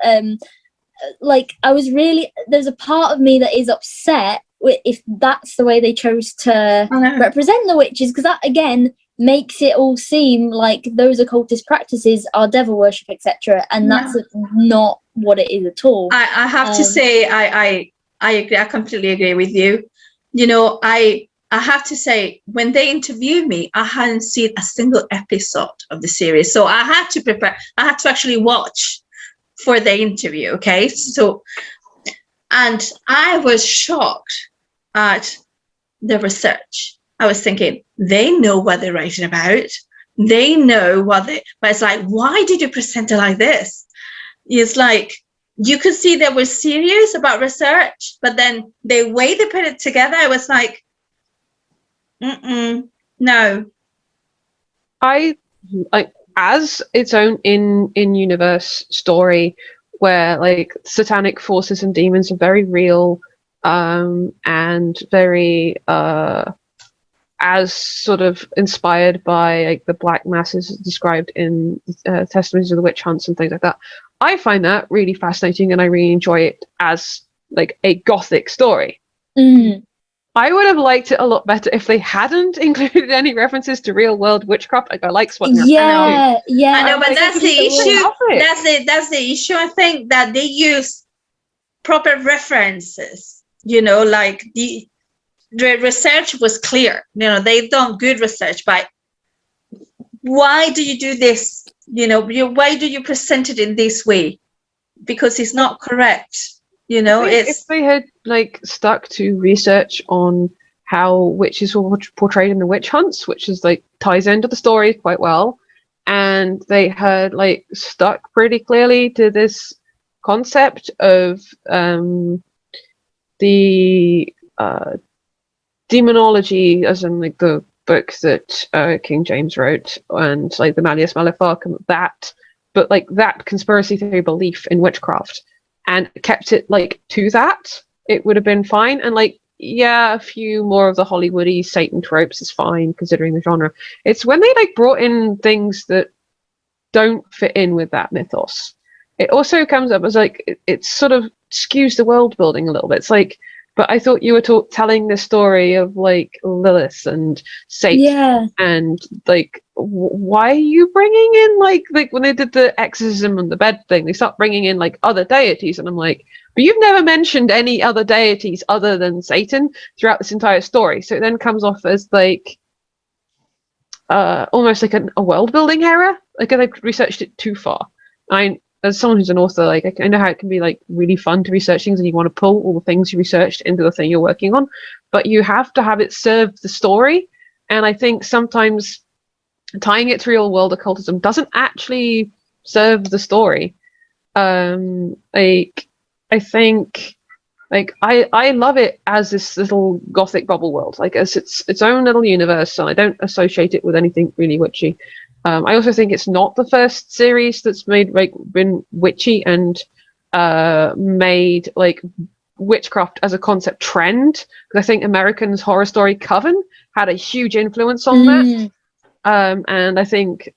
Like I was really, there's a part of me that is upset if that's the way they chose to represent the witches, because that again makes it all seem like those occultist practices are devil worship, etc., and that's not what it is at all. I have to say, I agree. I completely agree with you. You know, I have to say, when they interviewed me, I hadn't seen a single episode of the series, so I had to prepare. I had to actually watch for the interview. Okay, so, and I was shocked at the research. I was thinking, they know what they're writing about. They know what they, but it's like, why did you present it like this? It's like, you could see they were serious about research, but then the way they put it together, it was like, no. I like as its own in universe story where like satanic forces and demons are very real, and very as sort of inspired by like the black masses described in Testimonies of the Witch Hunts and things like that. I find that really fascinating, and I really enjoy it as like a gothic story. I would have liked it a lot better if they hadn't included any references to real world witchcraft. Like I like spotting that. Yeah. I know, but like, that's the issue. Gothic. That's the issue. I think that they use proper references. You know, like the research was clear. You know, they've done good research, but why do you do this? You know, why do you present it in this way? Because it's not correct. You know, if they had like stuck to research on how witches were portrayed in the witch hunts, which is like ties into the story quite well, and they had like stuck pretty clearly to this concept of the demonology, as in like the book that King James wrote, and like the Malleus Maleficarum, but like that conspiracy theory belief in witchcraft, and kept it like to that, it would have been fine. And like, yeah, a few more of the Hollywoody Satan tropes is fine considering the genre. It's when they like brought in things that don't fit in with that mythos. It also comes up as like it sort of skews the world building a little bit. It's like, but I thought you were telling the story of like Lilith and Satan, and like, why are you bringing in like when they did the exorcism and the bed thing, they start bringing in like other deities, and I'm like, but you've never mentioned any other deities other than Satan throughout this entire story. So it then comes off as like almost like a world building error. Like they've researched it too far. As someone who's an author, like I know how it can be like really fun to research things, and you want to pull all the things you researched into the thing you're working on, but you have to have it serve the story. And I think sometimes tying it to real world occultism doesn't actually serve the story. Like I think, like I love it as this little gothic bubble world, like as its own little universe, and I don't associate it with anything really witchy. I also think it's not the first series that's been witchy and made like witchcraft as a concept trend, because I think American's Horror Story Coven had a huge influence on that. And I think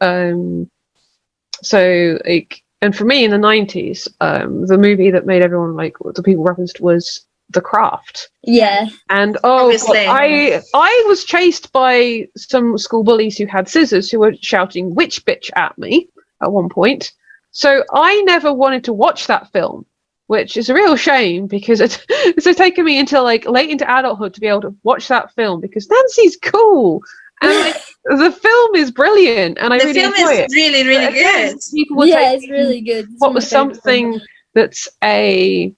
so like, and for me in the 90s, the movie that made everyone like the people referenced was The Craft. Yeah. And God, Obviously. I was chased by some school bullies who had scissors who were shouting "witch bitch" at me at one point. So I never wanted to watch that film, which is a real shame, because it's taken me until like late into adulthood to be able to watch that film, because Nancy's cool and like, the film is brilliant, and I The really film enjoy is it. really, really good. People were It's really good. It's what my was favourite something film. that's a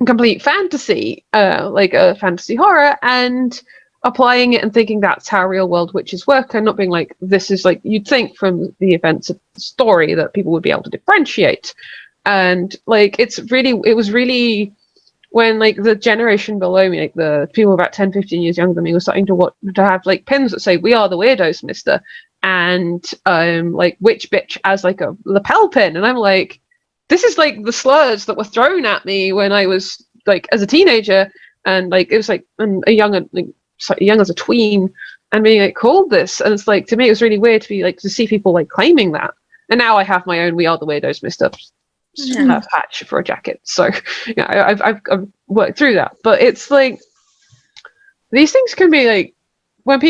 complete fantasy, like a fantasy horror, and applying it and thinking that's how real world witches work, and not being like, this is like, you'd think from the events of the story that people would be able to differentiate. And like it was really when like the generation below me, like the people about 10-15 years younger than me, were starting to have like pins that say "We are the weirdos, mister," and like "witch bitch" as like a lapel pin, and I'm like, this is like the slurs that were thrown at me when I was like as a teenager, and like it was like a young, like slightly young as a tween, and being like called this, and it's like, to me it was really weird to be like, to see people like claiming that. And now I have my own "We are the weirdos, mister" patch for a jacket, so yeah, I've worked through that. But it's like, these things can be like, when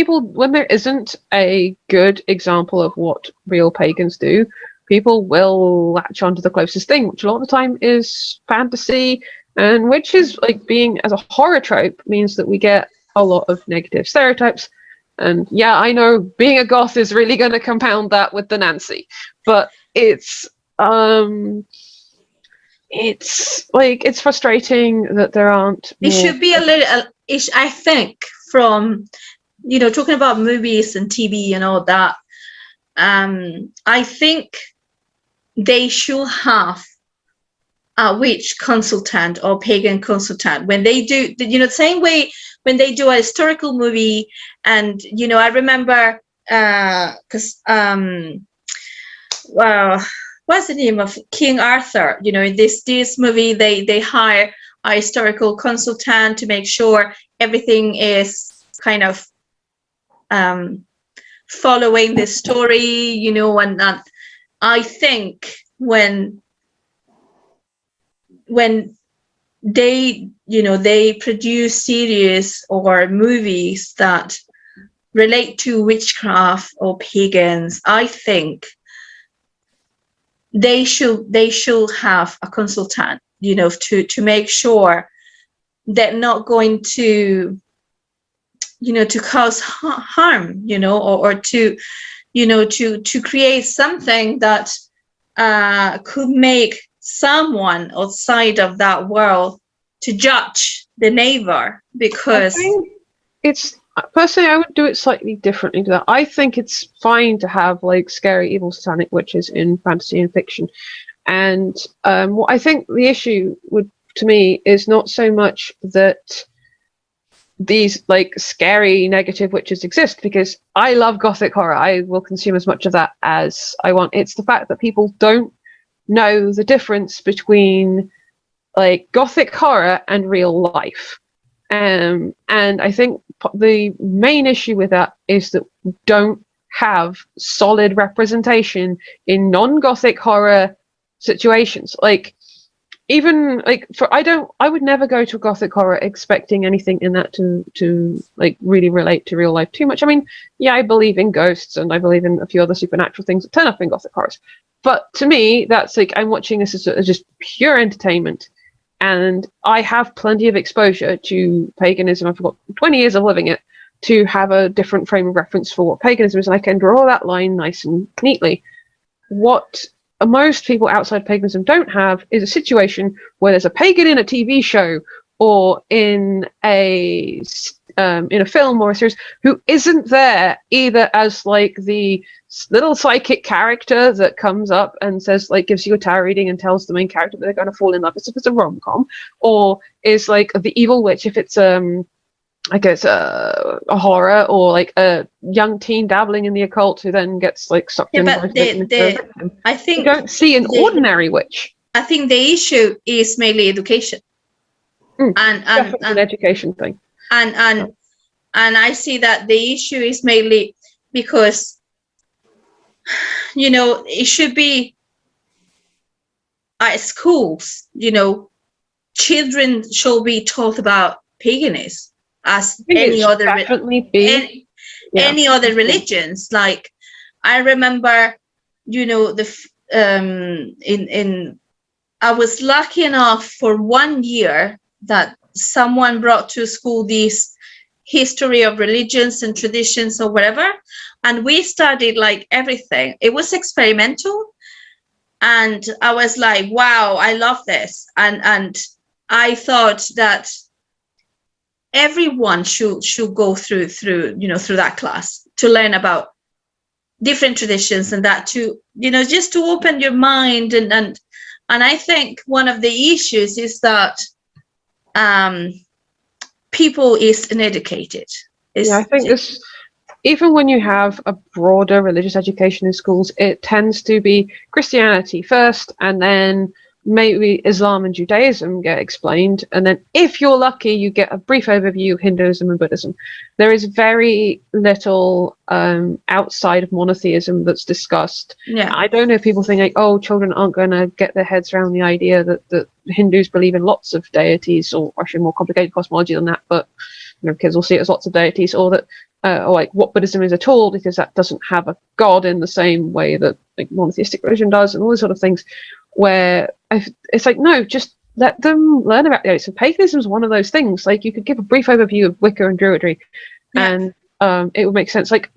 there isn't a good example of what real pagans do, people will latch onto the closest thing, which a lot of the time is fantasy, and which is like, being as a horror trope means that we get a lot of negative stereotypes. And yeah, I know being a goth is really going to compound that with the Nancy, but it's like, it's frustrating that there aren't It more. should be a little, I think, from, talking about movies and TV and all that, I think they should have a witch consultant or pagan consultant when they do, the same way when they do a historical movie. And, I remember, because, well, what's the name of King Arthur? In this movie, they hire a historical consultant to make sure everything is kind of following the story, and I think when they produce series or movies that relate to witchcraft or pagans, I think they should have a consultant, to make sure they're not going to, to cause harm, or to, to create something that could make someone outside of that world to judge the neighbor. Because I think it's, personally, I would do it slightly differently to that. I think it's fine to have like scary, evil, satanic witches in fantasy and fiction. And what I think the issue would, to me, is not so much that these like scary, negative witches exist, because I love gothic horror. I will consume as much of that as I want. It's the fact that people don't know the difference between like gothic horror and real life. And I think the main issue with that is that we don't have solid representation in non-gothic horror situations. Like, even like I would never go to gothic horror expecting anything in that to like really relate to real life too much. I mean, yeah, I believe in ghosts and I believe in a few other supernatural things that turn up in gothic horrors. But to me, that's like, I'm watching this as just pure entertainment. And I have plenty of exposure to paganism. I've got 20 years of living it to have a different frame of reference for what paganism is, and I can draw that line nice and neatly. What most people outside paganism don't have is a situation where there's a pagan in a TV show or in a film or a series who isn't there either as like the little psychic character that comes up and says, like, gives you a tarot reading and tells the main character that they're going to fall in love if it's a rom-com, or is like the evil witch if it's I guess a horror, or like a young teen dabbling in the occult who then gets like sucked in. but I think you don't see an ordinary witch. I think the issue is mainly education. Definitely an education thing. And I see that the issue is mainly because, it should be at schools, children should be taught about paganism as any other any other religions. Like, I remember, I was lucky enough for 1 year that someone brought to school this history of religions and traditions or whatever, and we studied like everything. It was experimental, and I was like, wow, I love this. And I thought that everyone should go through that class to learn about different traditions, and that to just to open your mind. And I think one of the issues is that people is uneducated. I think this, even when you have a broader religious education in schools, it tends to be Christianity first, and then maybe Islam and Judaism get explained, and then if you're lucky you get a brief overview of Hinduism and Buddhism. There is very little outside of monotheism that's discussed. I don't know if people think like, oh, children aren't going to get their heads around the idea that Hindus believe in lots of deities, or actually more complicated cosmology than that, but kids will see it as lots of deities, or that or like what Buddhism is at all, because that doesn't have a god in the same way that like monotheistic religion does, and all these sort of things, where it's like, no, just let them learn about it. So paganism is one of those things. Like, you could give a brief overview of Wicca and Druidry, and it would make sense. Like,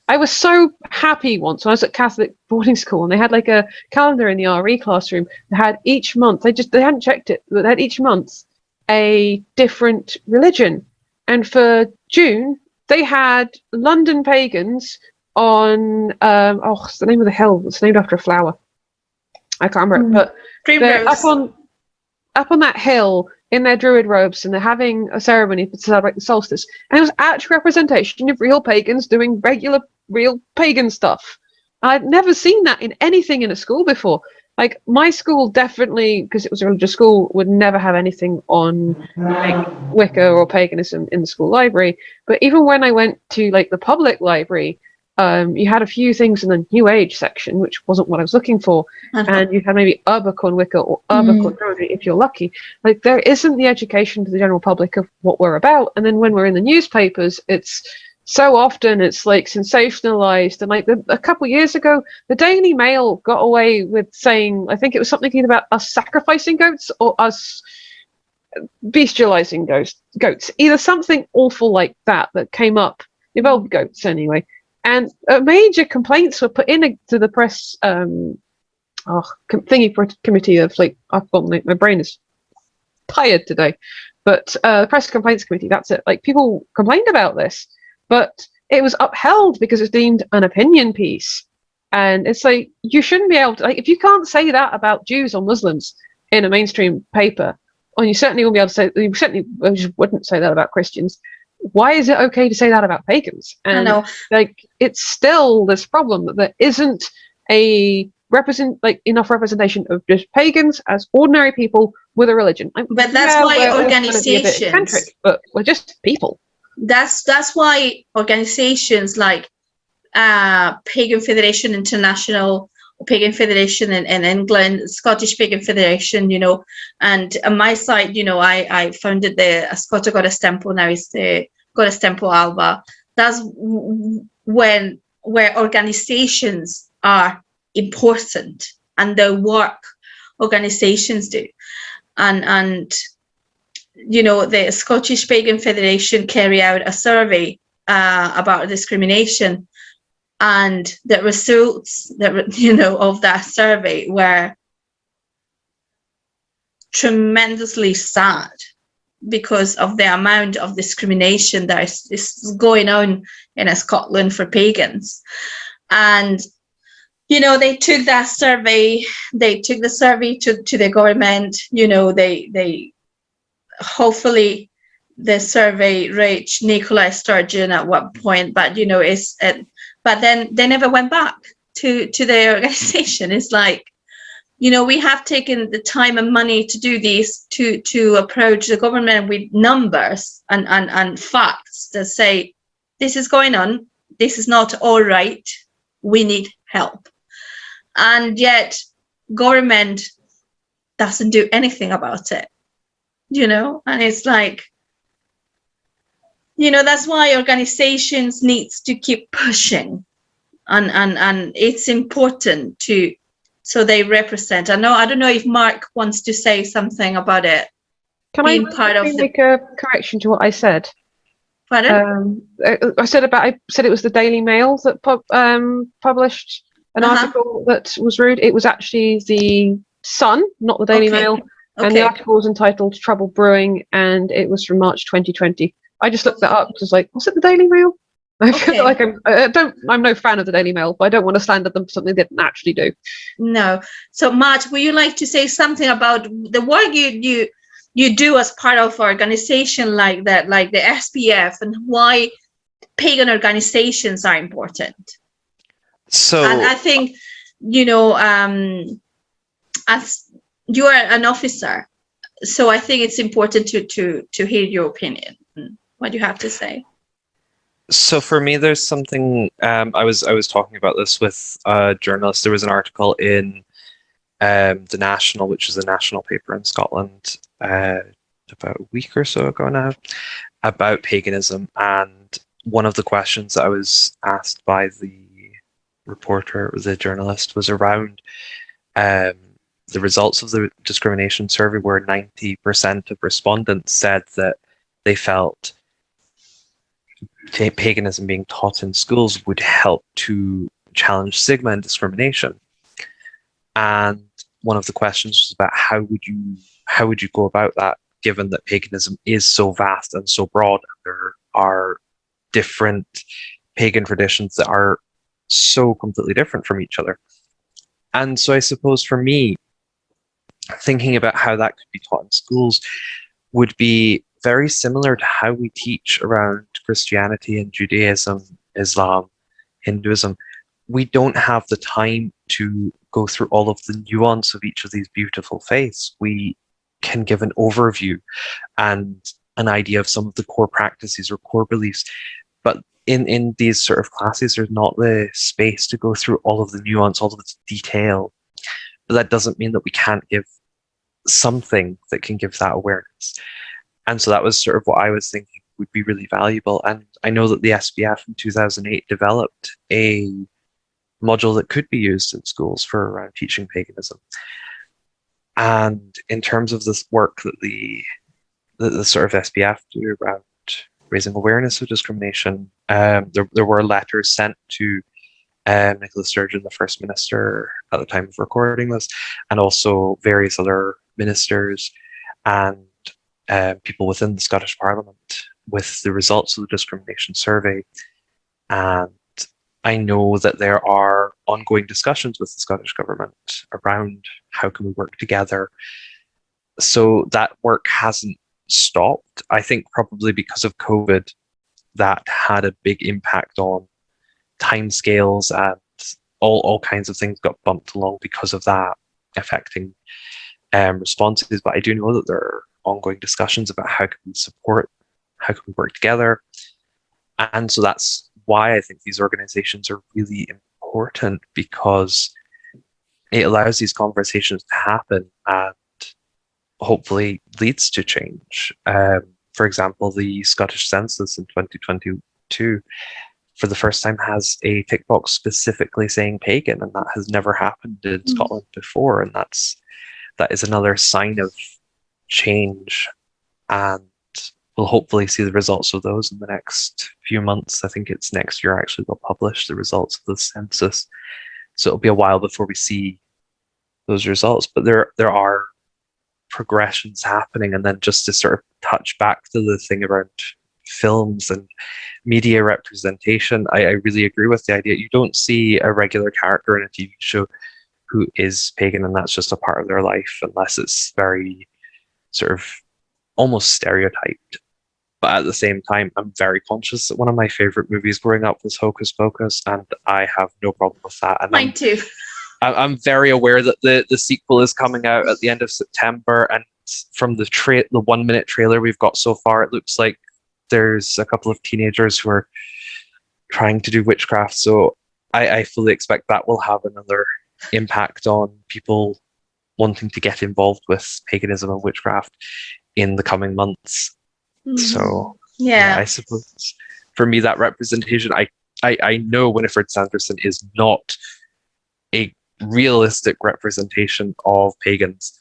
I was so happy once when I was at Catholic boarding school, and they had like a calendar in the RE classroom that had each month, they hadn't checked it, but they had each month a different religion. And for June, they had London Pagans on, what's the name of the hill? It's named after a flower. I can't remember, but they're up on that hill in their druid robes, and they're having a ceremony to celebrate the solstice. And it was actual representation of real pagans doing real pagan stuff. I'd never seen that in anything in a school before. Like, my school definitely, because it was a religious school, would never have anything on like Wicca or paganism in the school library. But even when I went to like the public library, you had a few things in the New Age section, which wasn't what I was looking for. And you had maybe a book on Wicca or a book on Druidry, if you're lucky. Like, there isn't the education to the general public of what we're about. And then when we're in the newspapers, it's so often it's like sensationalized. And like a couple of years ago, the Daily Mail got away with saying, I think it was something about us sacrificing goats or us bestializing goats, either something awful like that came up, involved goats anyway. And major complaints were put into the press committee of, like, I've got my brain is tired today, but press complaints committee, that's it. Like, people complained about this, but it was upheld because it's deemed an opinion piece. And it's like, you shouldn't be able to, like, if you can't say that about Jews or Muslims in a mainstream paper, or you certainly won't be able to say, you certainly wouldn't say that about Christians. Why is it okay to say that about pagans? And I know, like, it's still this problem that there isn't enough representation of just pagans as ordinary people with a religion. But that's why organizations, but we're just people. That's why organizations like Pagan Federation International, or Pagan Federation in England, Scottish Pagan Federation, and on my side, I founded the Scotta Goddess Temple. Now it's the Goddess Temple Alba. That's where organizations are important, and the work organizations do. And the Scottish Pagan Federation carry out a survey about discrimination, and the results of that survey were tremendously sad because of the amount of discrimination that is going on in Scotland for pagans. And they took that survey, to the government. They hopefully the survey reached Nicola Sturgeon at one point, but but then they never went back to the organization. It's like, we have taken the time and money to do this, to approach the government with numbers and facts that say, this is going on, this is not all right, we need help. And yet government doesn't do anything about it, and it's like, that's why organizations needs to keep pushing, and it's important to, so they represent. I don't know if Mark wants to say something about it. Can being I part of the- make a correction to what I said? Pardon? I said it was the Daily Mail that published an Uh-huh. article that was rude. It was actually the Sun, not the Daily Okay. Mail, and the Okay. article was entitled "Trouble Brewing," and it was from March 2020. I just looked that up because, like, was it the Daily Mail? I feel Okay. like I'm no fan of the Daily Mail, but I don't want to slander them for something they didn't actually do. No. So, Matt, would you like to say something about the work you do as part of an organization like that, like the SPF, and why pagan organizations are important? So And I think, as you are an officer, so I think it's important to hear your opinion. What do you have to say? So for me, there's something. I was talking about this with a journalist. There was an article in the National, which is a national paper in Scotland, about a week or so ago now, about paganism. And one of the questions that I was asked by the reporter, the journalist, was around the results of the discrimination survey, where 90% of respondents said that they felt paganism being taught in schools would help to challenge stigma and discrimination. And one of the questions was about how would you go about that, given that paganism is so vast and so broad, and there are different pagan traditions that are so completely different from each other. And so I suppose for me, thinking about how that could be taught in schools would be very similar to how we teach around Christianity and Judaism, Islam, Hinduism. We don't have the time to go through all of the nuance of each of these beautiful faiths. We can give an overview and an idea of some of the core practices or core beliefs. But in these sort of classes, there's not the space to go through all of the nuance, all of the detail. But that doesn't mean that we can't give something that can give that awareness. And so that was sort of what I was thinking would be really valuable. And I know that the SPF in 2008 developed a module that could be used in schools for around teaching paganism. And in terms of this work that the sort of SPF do around raising awareness of discrimination, there were letters sent to Nicola Sturgeon, the First Minister at the time of recording this, and also various other ministers and people within the Scottish Parliament with the results of the discrimination survey. And I know that there are ongoing discussions with the Scottish Government around how can we work together. So that work hasn't stopped. I think probably because of COVID, that had a big impact on timescales, and all kinds of things got bumped along because of that, affecting responses. But I do know that there are ongoing discussions about how can we support, how can we work together. And so that's why I think these organizations are really important, because it allows these conversations to happen and hopefully leads to change. For example, the Scottish Census in 2022 for the first time has a tick box specifically saying pagan, and that has never happened in Scotland before. And that is another sign of change, and we'll hopefully see the results of those in the next few months. I think it's next year actually they'll publish the results of the census, so it'll be a while before we see those results. But there are progressions happening. And then just to sort of touch back to the thing around films and media representation, I really agree with the idea. You don't see a regular character in a TV show who is pagan and that's just a part of their life, unless it's very sort of almost stereotyped. But at the same time, I'm very conscious that one of my favorite movies growing up was Hocus Pocus, and I have no problem with that. And Mine too. I'm very aware that the sequel is coming out at the end of September, and from the 1-minute trailer we've got so far, it looks like there's a couple of teenagers who are trying to do witchcraft. So I fully expect that will have another impact on people wanting to get involved with paganism and witchcraft in the coming months. So I suppose for me that representation, I know Winifred Sanderson is not a realistic representation of pagans,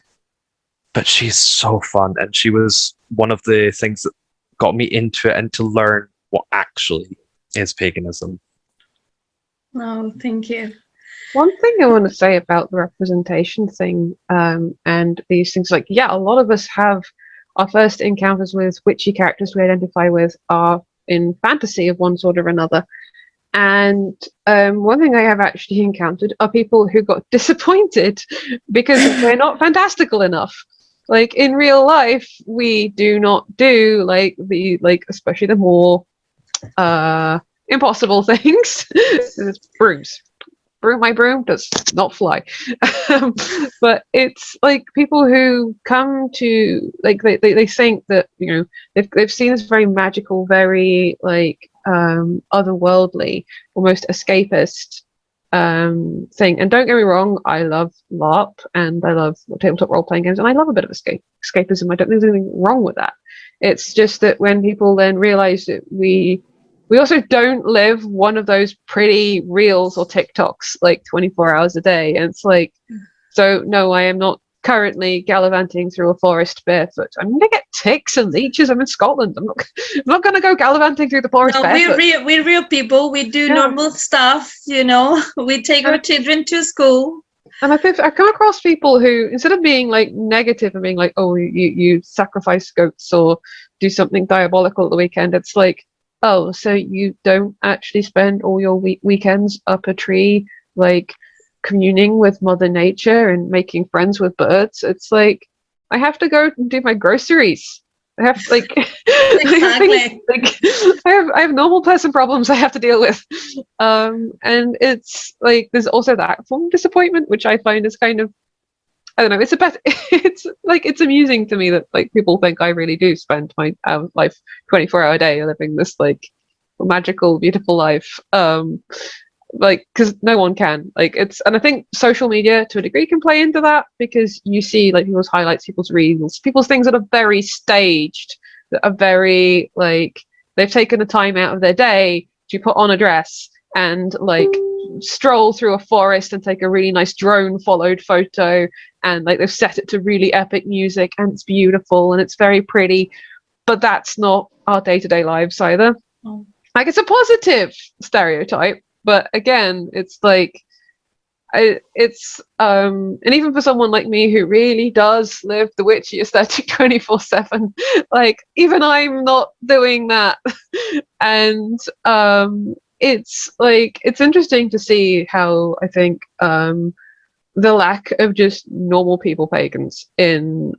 but she's so fun, and she was one of the things that got me into it and to learn what actually is paganism. Oh, thank you. One thing I want to say about the representation thing, and these things, like, yeah, a lot of us have our first encounters with witchy characters we identify with are in fantasy of one sort or another. And one thing I have actually encountered are people who got disappointed because we're not fantastical enough. Like, in real life, we do not do especially the more impossible things. Brooms. My broom does not fly. But it's like people who come to, like, they think that, you know, they've seen this very magical, very otherworldly, almost escapist thing. And don't get me wrong, I love LARP and I love tabletop role-playing games, and I love a bit of escapism. I don't think there's anything wrong with that. It's just that when people then realize that we also don't live one of those pretty reels or TikToks like 24 hours a day. And it's like, so no, I am not currently gallivanting through a forest barefoot. I'm going to get ticks and leeches. I'm in Scotland. I'm not going to go gallivanting through the forest barefoot. We're real people. We do normal stuff, you know. We take our children to school. And I come across people who, instead of being like negative and being like, oh, you sacrifice goats or do something diabolical at the weekend, it's like, oh, so you don't actually spend all your weekends up a tree, like communing with Mother Nature and making friends with birds. It's like, I have to go and do my groceries. I have Exactly. I have normal person problems I have to deal with. And it's like, there's also that form of disappointment, which I find is kind of, I don't know, it's amusing to me that like people think I really do spend my life 24-hour a day living this like magical, beautiful life. Because no one can. And I think social media to a degree can play into that, because you see like people's highlights, people's reels, people's things that are very staged, that are very like, they've taken the time out of their day to put on a dress and like stroll through a forest and take a really nice drone followed photo, and like they've set it to really epic music and it's beautiful and it's very pretty, but that's not our day-to-day lives either. Like, it's a positive stereotype, but again, it's like and even for someone like me who really does live the witchy aesthetic 24/7, like even I'm not doing that. And it's like, it's interesting to see how I think the lack of just normal people pagans in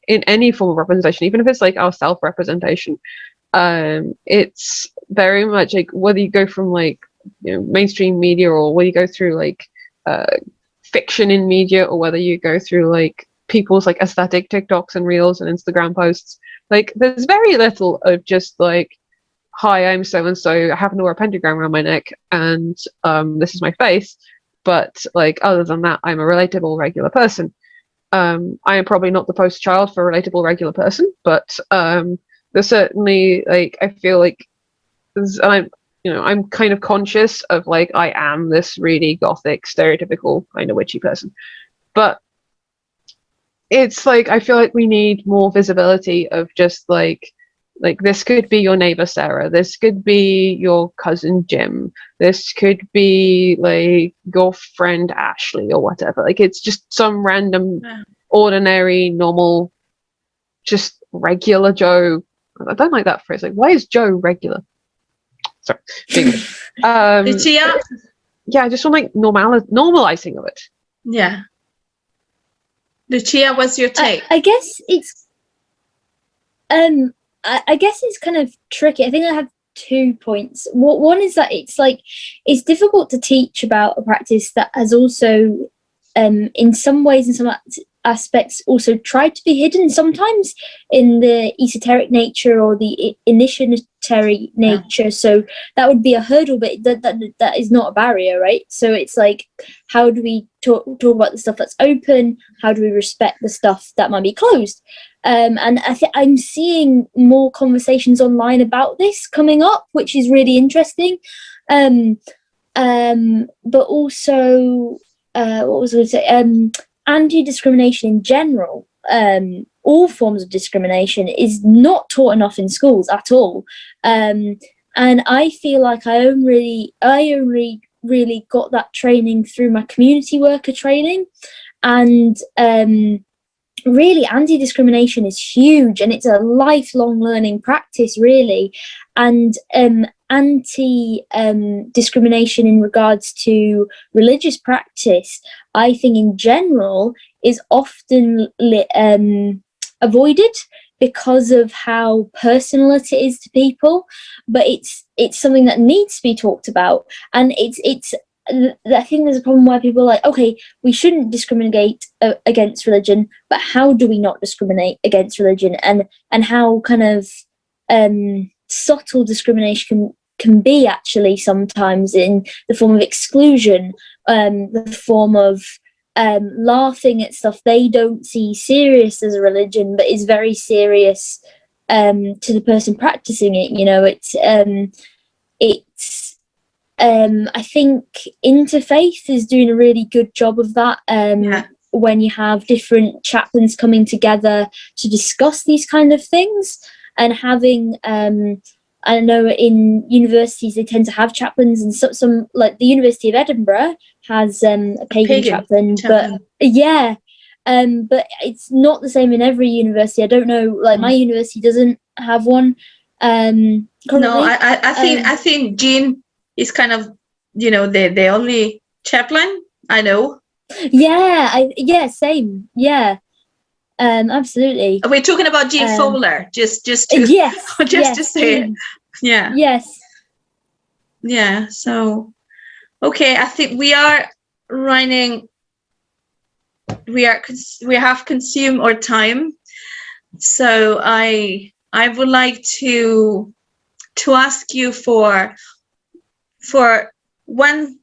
any form of representation, even if it's like our self-representation, it's very much like whether you go from like, you know, mainstream media, or whether you go through like fiction in media, or whether you go through like people's like aesthetic TikToks and reels and Instagram posts, like there's very little of just like, hi, I'm so and so, I happen to wear a pentagram around my neck and this is my face, but like other than that, I'm a relatable regular person. I am probably not the poster child for a relatable regular person, but there's certainly like, I feel like I'm kind of conscious of like, I am this really gothic, stereotypical kind of witchy person, but it's like, I feel like we need more visibility of just like this could be your neighbor Sarah, this could be your cousin Jim, this could be like your friend Ashley or whatever. Like, it's just some random, ordinary, normal, just regular Joe. I don't like that phrase. Like, why is Joe regular? Sorry. Lucia? Yeah, I just want like normalizing of it. Yeah. Lucia, what's your take? I guess it's I guess it's kind of tricky. I think I have 2 points. One is that it's difficult to teach about a practice that has also, in some ways, in some aspects, also tried to be hidden sometimes in the esoteric nature or the initiatory nature. So that would be a hurdle, but that is not a barrier, right? So it's like, how do we talk about the stuff that's open? How do we respect the stuff that might be closed? And I'm seeing more conversations online about this coming up, which is really interesting. But also, what was I going to say? Anti-discrimination in general, all forms of discrimination, is not taught enough in schools at all. And I feel like I only really got that training through my community worker training. And really, anti-discrimination is huge, and it's a lifelong learning practice, really. And anti-discrimination in regards to religious practice, I think in general, is often avoided because of how personal it is to people. But it's something that needs to be talked about, and it's. I think there's a problem where people are like, okay, we shouldn't discriminate against religion, but how do we not discriminate against religion, and how kind of subtle discrimination can be actually sometimes in the form of exclusion, the form of laughing at stuff they don't see serious as a religion, but is very serious to the person practicing it. You know, I think Interfaith is doing a really good job of that. When you have different chaplains coming together to discuss these kind of things, and having, I know in universities they tend to have chaplains, and some like the University of Edinburgh has a pagan chaplain, but but it's not the same in every university. I don't know, like my university doesn't have one. No, I think Jean is kind of, the only chaplain I know. Same. Absolutely. We're talking about Jean Fowler, just to say it. So okay, I think we are running. We have consumed our time, so I would like to ask you for one,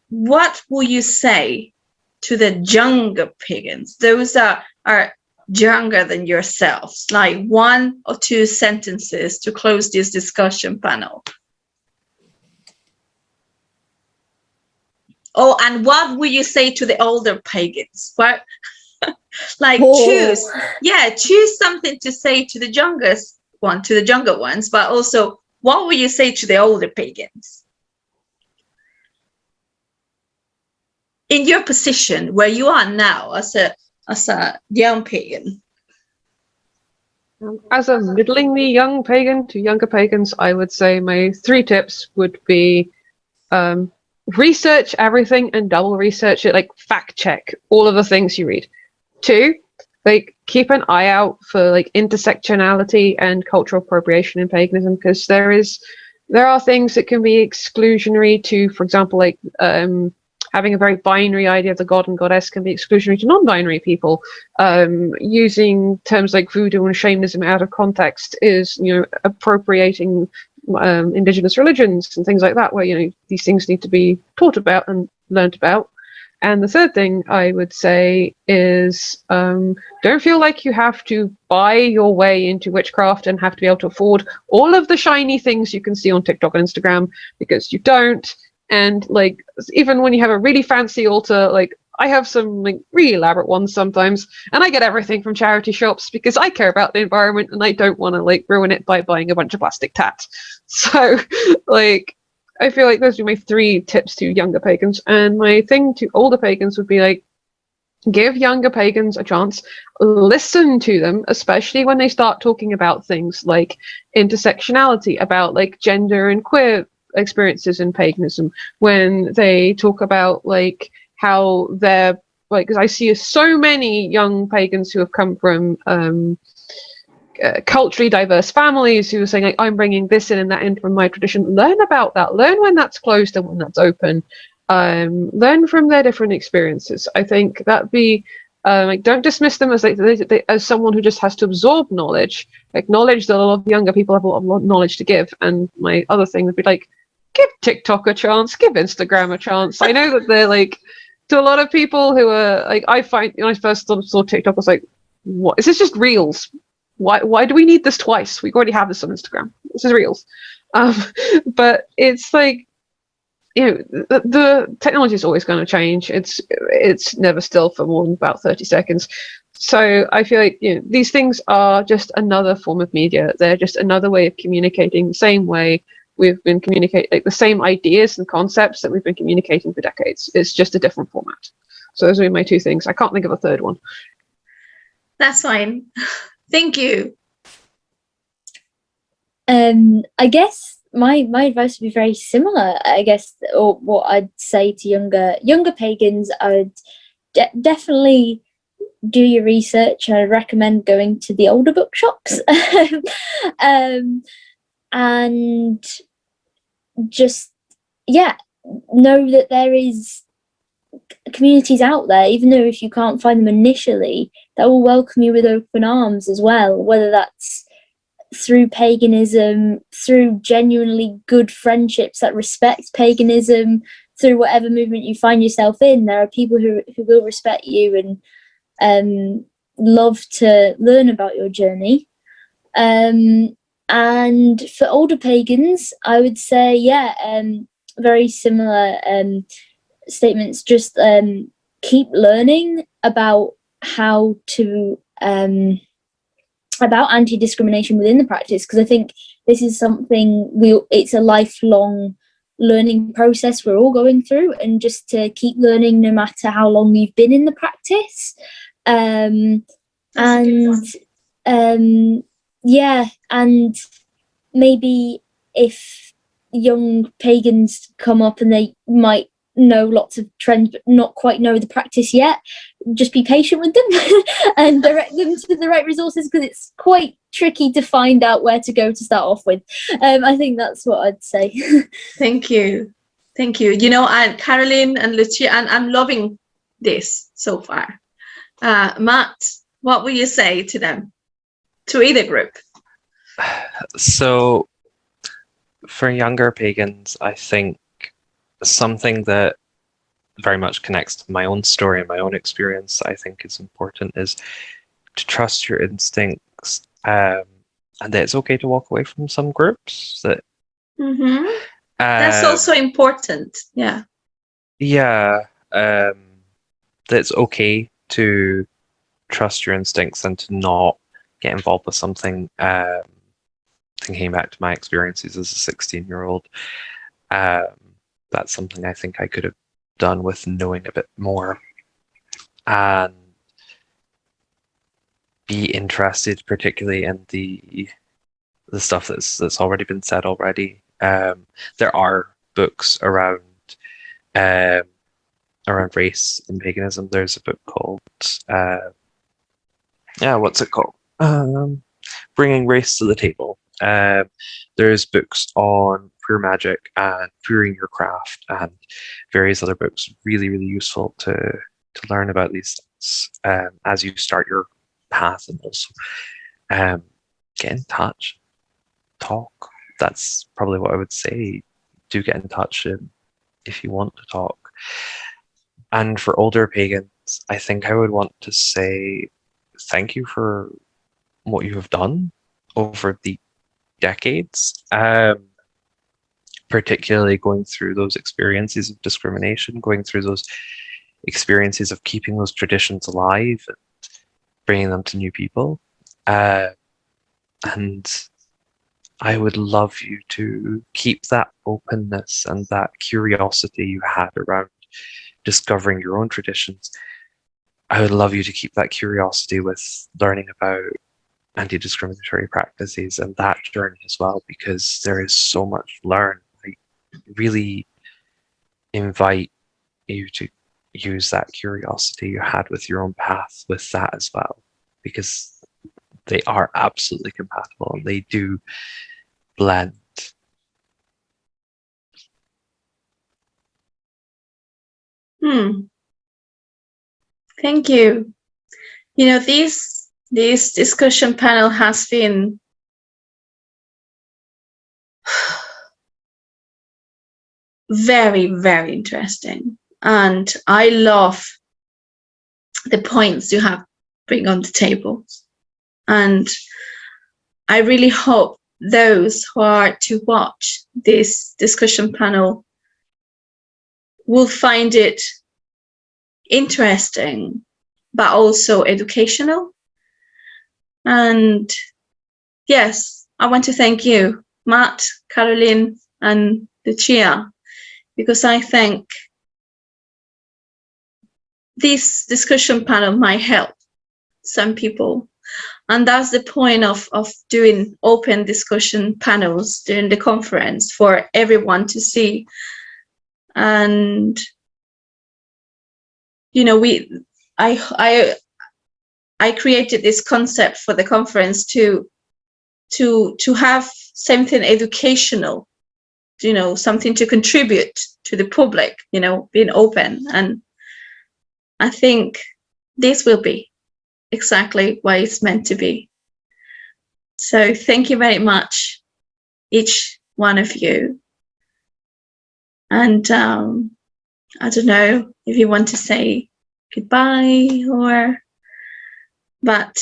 what will you say to the younger pagans, those that are younger than yourselves, like 1 or 2 sentences to close this discussion panel? Oh, and what will you say to the older pagans? What, like, choose something to say to the younger ones, but also what will you say to the older pagans? In your position where you are now as a young pagan. As a middlingly young pagan to younger pagans, I would say my 3 tips would be research everything and double research it, like fact check all of the things you read. 2, like keep an eye out for like intersectionality and cultural appropriation in paganism, because there are things that can be exclusionary to, for example, like having a very binary idea of the god and goddess can be exclusionary to non-binary people. Using terms like voodoo and shamanism out of context is, appropriating indigenous religions and things like that, where, these things need to be taught about and learnt about. And the 3rd thing I would say is don't feel like you have to buy your way into witchcraft and have to be able to afford all of the shiny things you can see on TikTok and Instagram, because you don't. And like, even when you have a really fancy altar, like I have some like really elaborate ones sometimes, and I get everything from charity shops because I care about the environment and I don't want to like ruin it by buying a bunch of plastic tat. So like, I feel like those are my 3 tips to younger pagans. And my thing to older pagans would be like, give younger pagans a chance, listen to them, especially when they start talking about things like intersectionality, about like gender and queer experiences in paganism, when they talk about like how they're like, because I see so many young pagans who have come from culturally diverse families who are saying, like, I'm bringing this in and that in from my tradition. Learn about that. Learn when that's closed and when that's open. Learn from their different experiences. I think that'd be like, don't dismiss them as as someone who just has to absorb knowledge. Acknowledge that a lot of younger people have a lot of knowledge to give. And my other thing would be like, give TikTok a chance, give Instagram a chance. I know that they're like, to a lot of people who are like, I find when I first saw TikTok, I was like, what is this? Just reels? Why do we need this twice? We already have this on Instagram. This is reels. But it's like, you know, the technology is always going to change. It's never still for more than about 30 seconds. So I feel like, you know, these things are just another form of media. They're just another way of communicating the same way we've been communicating, like the same ideas and concepts that we've been communicating for decades. It's just a different format. So those are my two things. I can't think of a third one. That's fine. Thank you. I guess my advice would be very similar. I guess, or what I'd say to younger pagans, I would definitely do your research. I recommend going to the older bookshops, and just know that there is communities out there, even though if you can't find them initially, that will welcome you with open arms as well, whether that's through paganism, through genuinely good friendships that respect paganism, through whatever movement you find yourself in. There are people who will respect you and love to learn about your journey. And for older pagans, I would say, very similar statements. Just keep learning about how to about anti-discrimination within the practice, because I think this is something it's a lifelong learning process we're all going through, and just to keep learning no matter how long you've been in the practice. And maybe if young pagans come up and they might know lots of trends but not quite know the practice yet, just be patient with them and direct them to the right resources, because it's quite tricky to find out where to go to start off with. I think that's what I'd say. Thank you. You know, and Caroline and Lucia, and I'm loving this so far. Matt, what will you say to them, to either group? So for younger pagans, I think something that very much connects to my own story and my own experience, I think is important, is to trust your instincts, and that it's okay to walk away from some groups. That that's also important. Yeah. That it's okay to trust your instincts and to not get involved with something. Thinking back to my experiences as a 16-year-old, that's something I think I could have done with knowing a bit more, and be interested particularly in the stuff that's already been said already. There are books around race and paganism. There's a book called what's it called? Bringing Race to the Table. There's books on queer magic and queering your craft and various other books, really, really useful to learn about these things as you start your path. And also get in touch, talk. That's probably what I would say. Do get in touch if you want to talk. And for older pagans, I think I would want to say thank you for what you have done over the decades, particularly going through those experiences of discrimination, going through those experiences of keeping those traditions alive and bringing them to new people. And I would love you to keep that openness and that curiosity you had around discovering your own traditions. I would love you to keep that curiosity with learning about anti-discriminatory practices and that journey as well, because there is so much to learn. I really invite you to use that curiosity you had with your own path with that as well, because they are absolutely compatible and they do blend. Thank you. You know, this discussion panel has been very, very interesting. And I love the points you have bring on the table. And I really hope those who are to watch this discussion panel will find it interesting, but also educational. And yes, I want to thank you, Matt, Caroline, and Lucia, because I think this discussion panel might help some people. And that's the point of doing open discussion panels during the conference, for everyone to see. And, you know, I created this concept for the conference to have something educational, you know, something to contribute to the public, you know, being open. And I think this will be exactly what it's meant to be. So thank you very much, each one of you. And I don't know if you want to say goodbye but,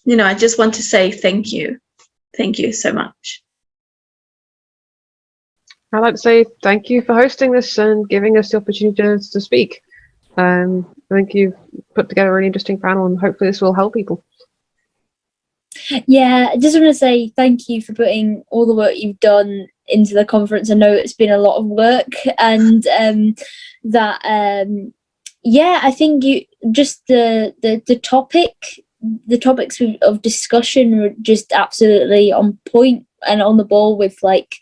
you know, I just want to say thank you. Thank you so much. I'd like to say thank you for hosting this and giving us the opportunity to speak. I think you've put together a really interesting panel, and hopefully this will help people. Yeah, I just want to say thank you for putting all the work you've done into the conference. I know it's been a lot of work, and yeah, I think you just the topics of discussion were just absolutely on point and on the ball with like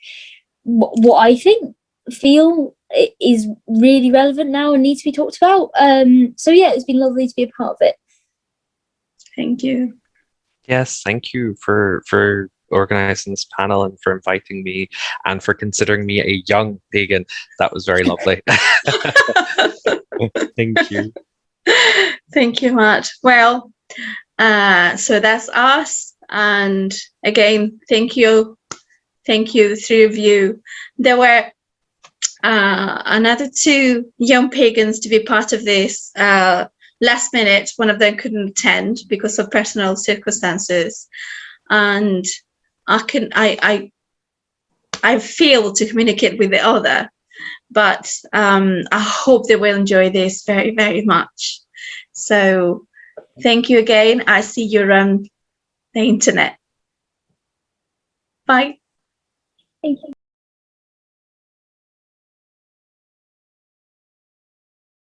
what I feel is really relevant now and needs to be talked about. So yeah, it's been lovely to be a part of it. Thank you. Yes, thank you for organizing this panel and for inviting me and for considering me a young pagan. That was very lovely. Thank you. Thank you, Matt. Well, so that's us. And again, thank you, the three of you. There were another 2 young pagans to be part of this. Last minute, one of them couldn't attend because of personal circumstances, and I failed to communicate with the other, but I hope they will enjoy this very, very much. So thank you again. I see you on the internet. Bye. Thank you.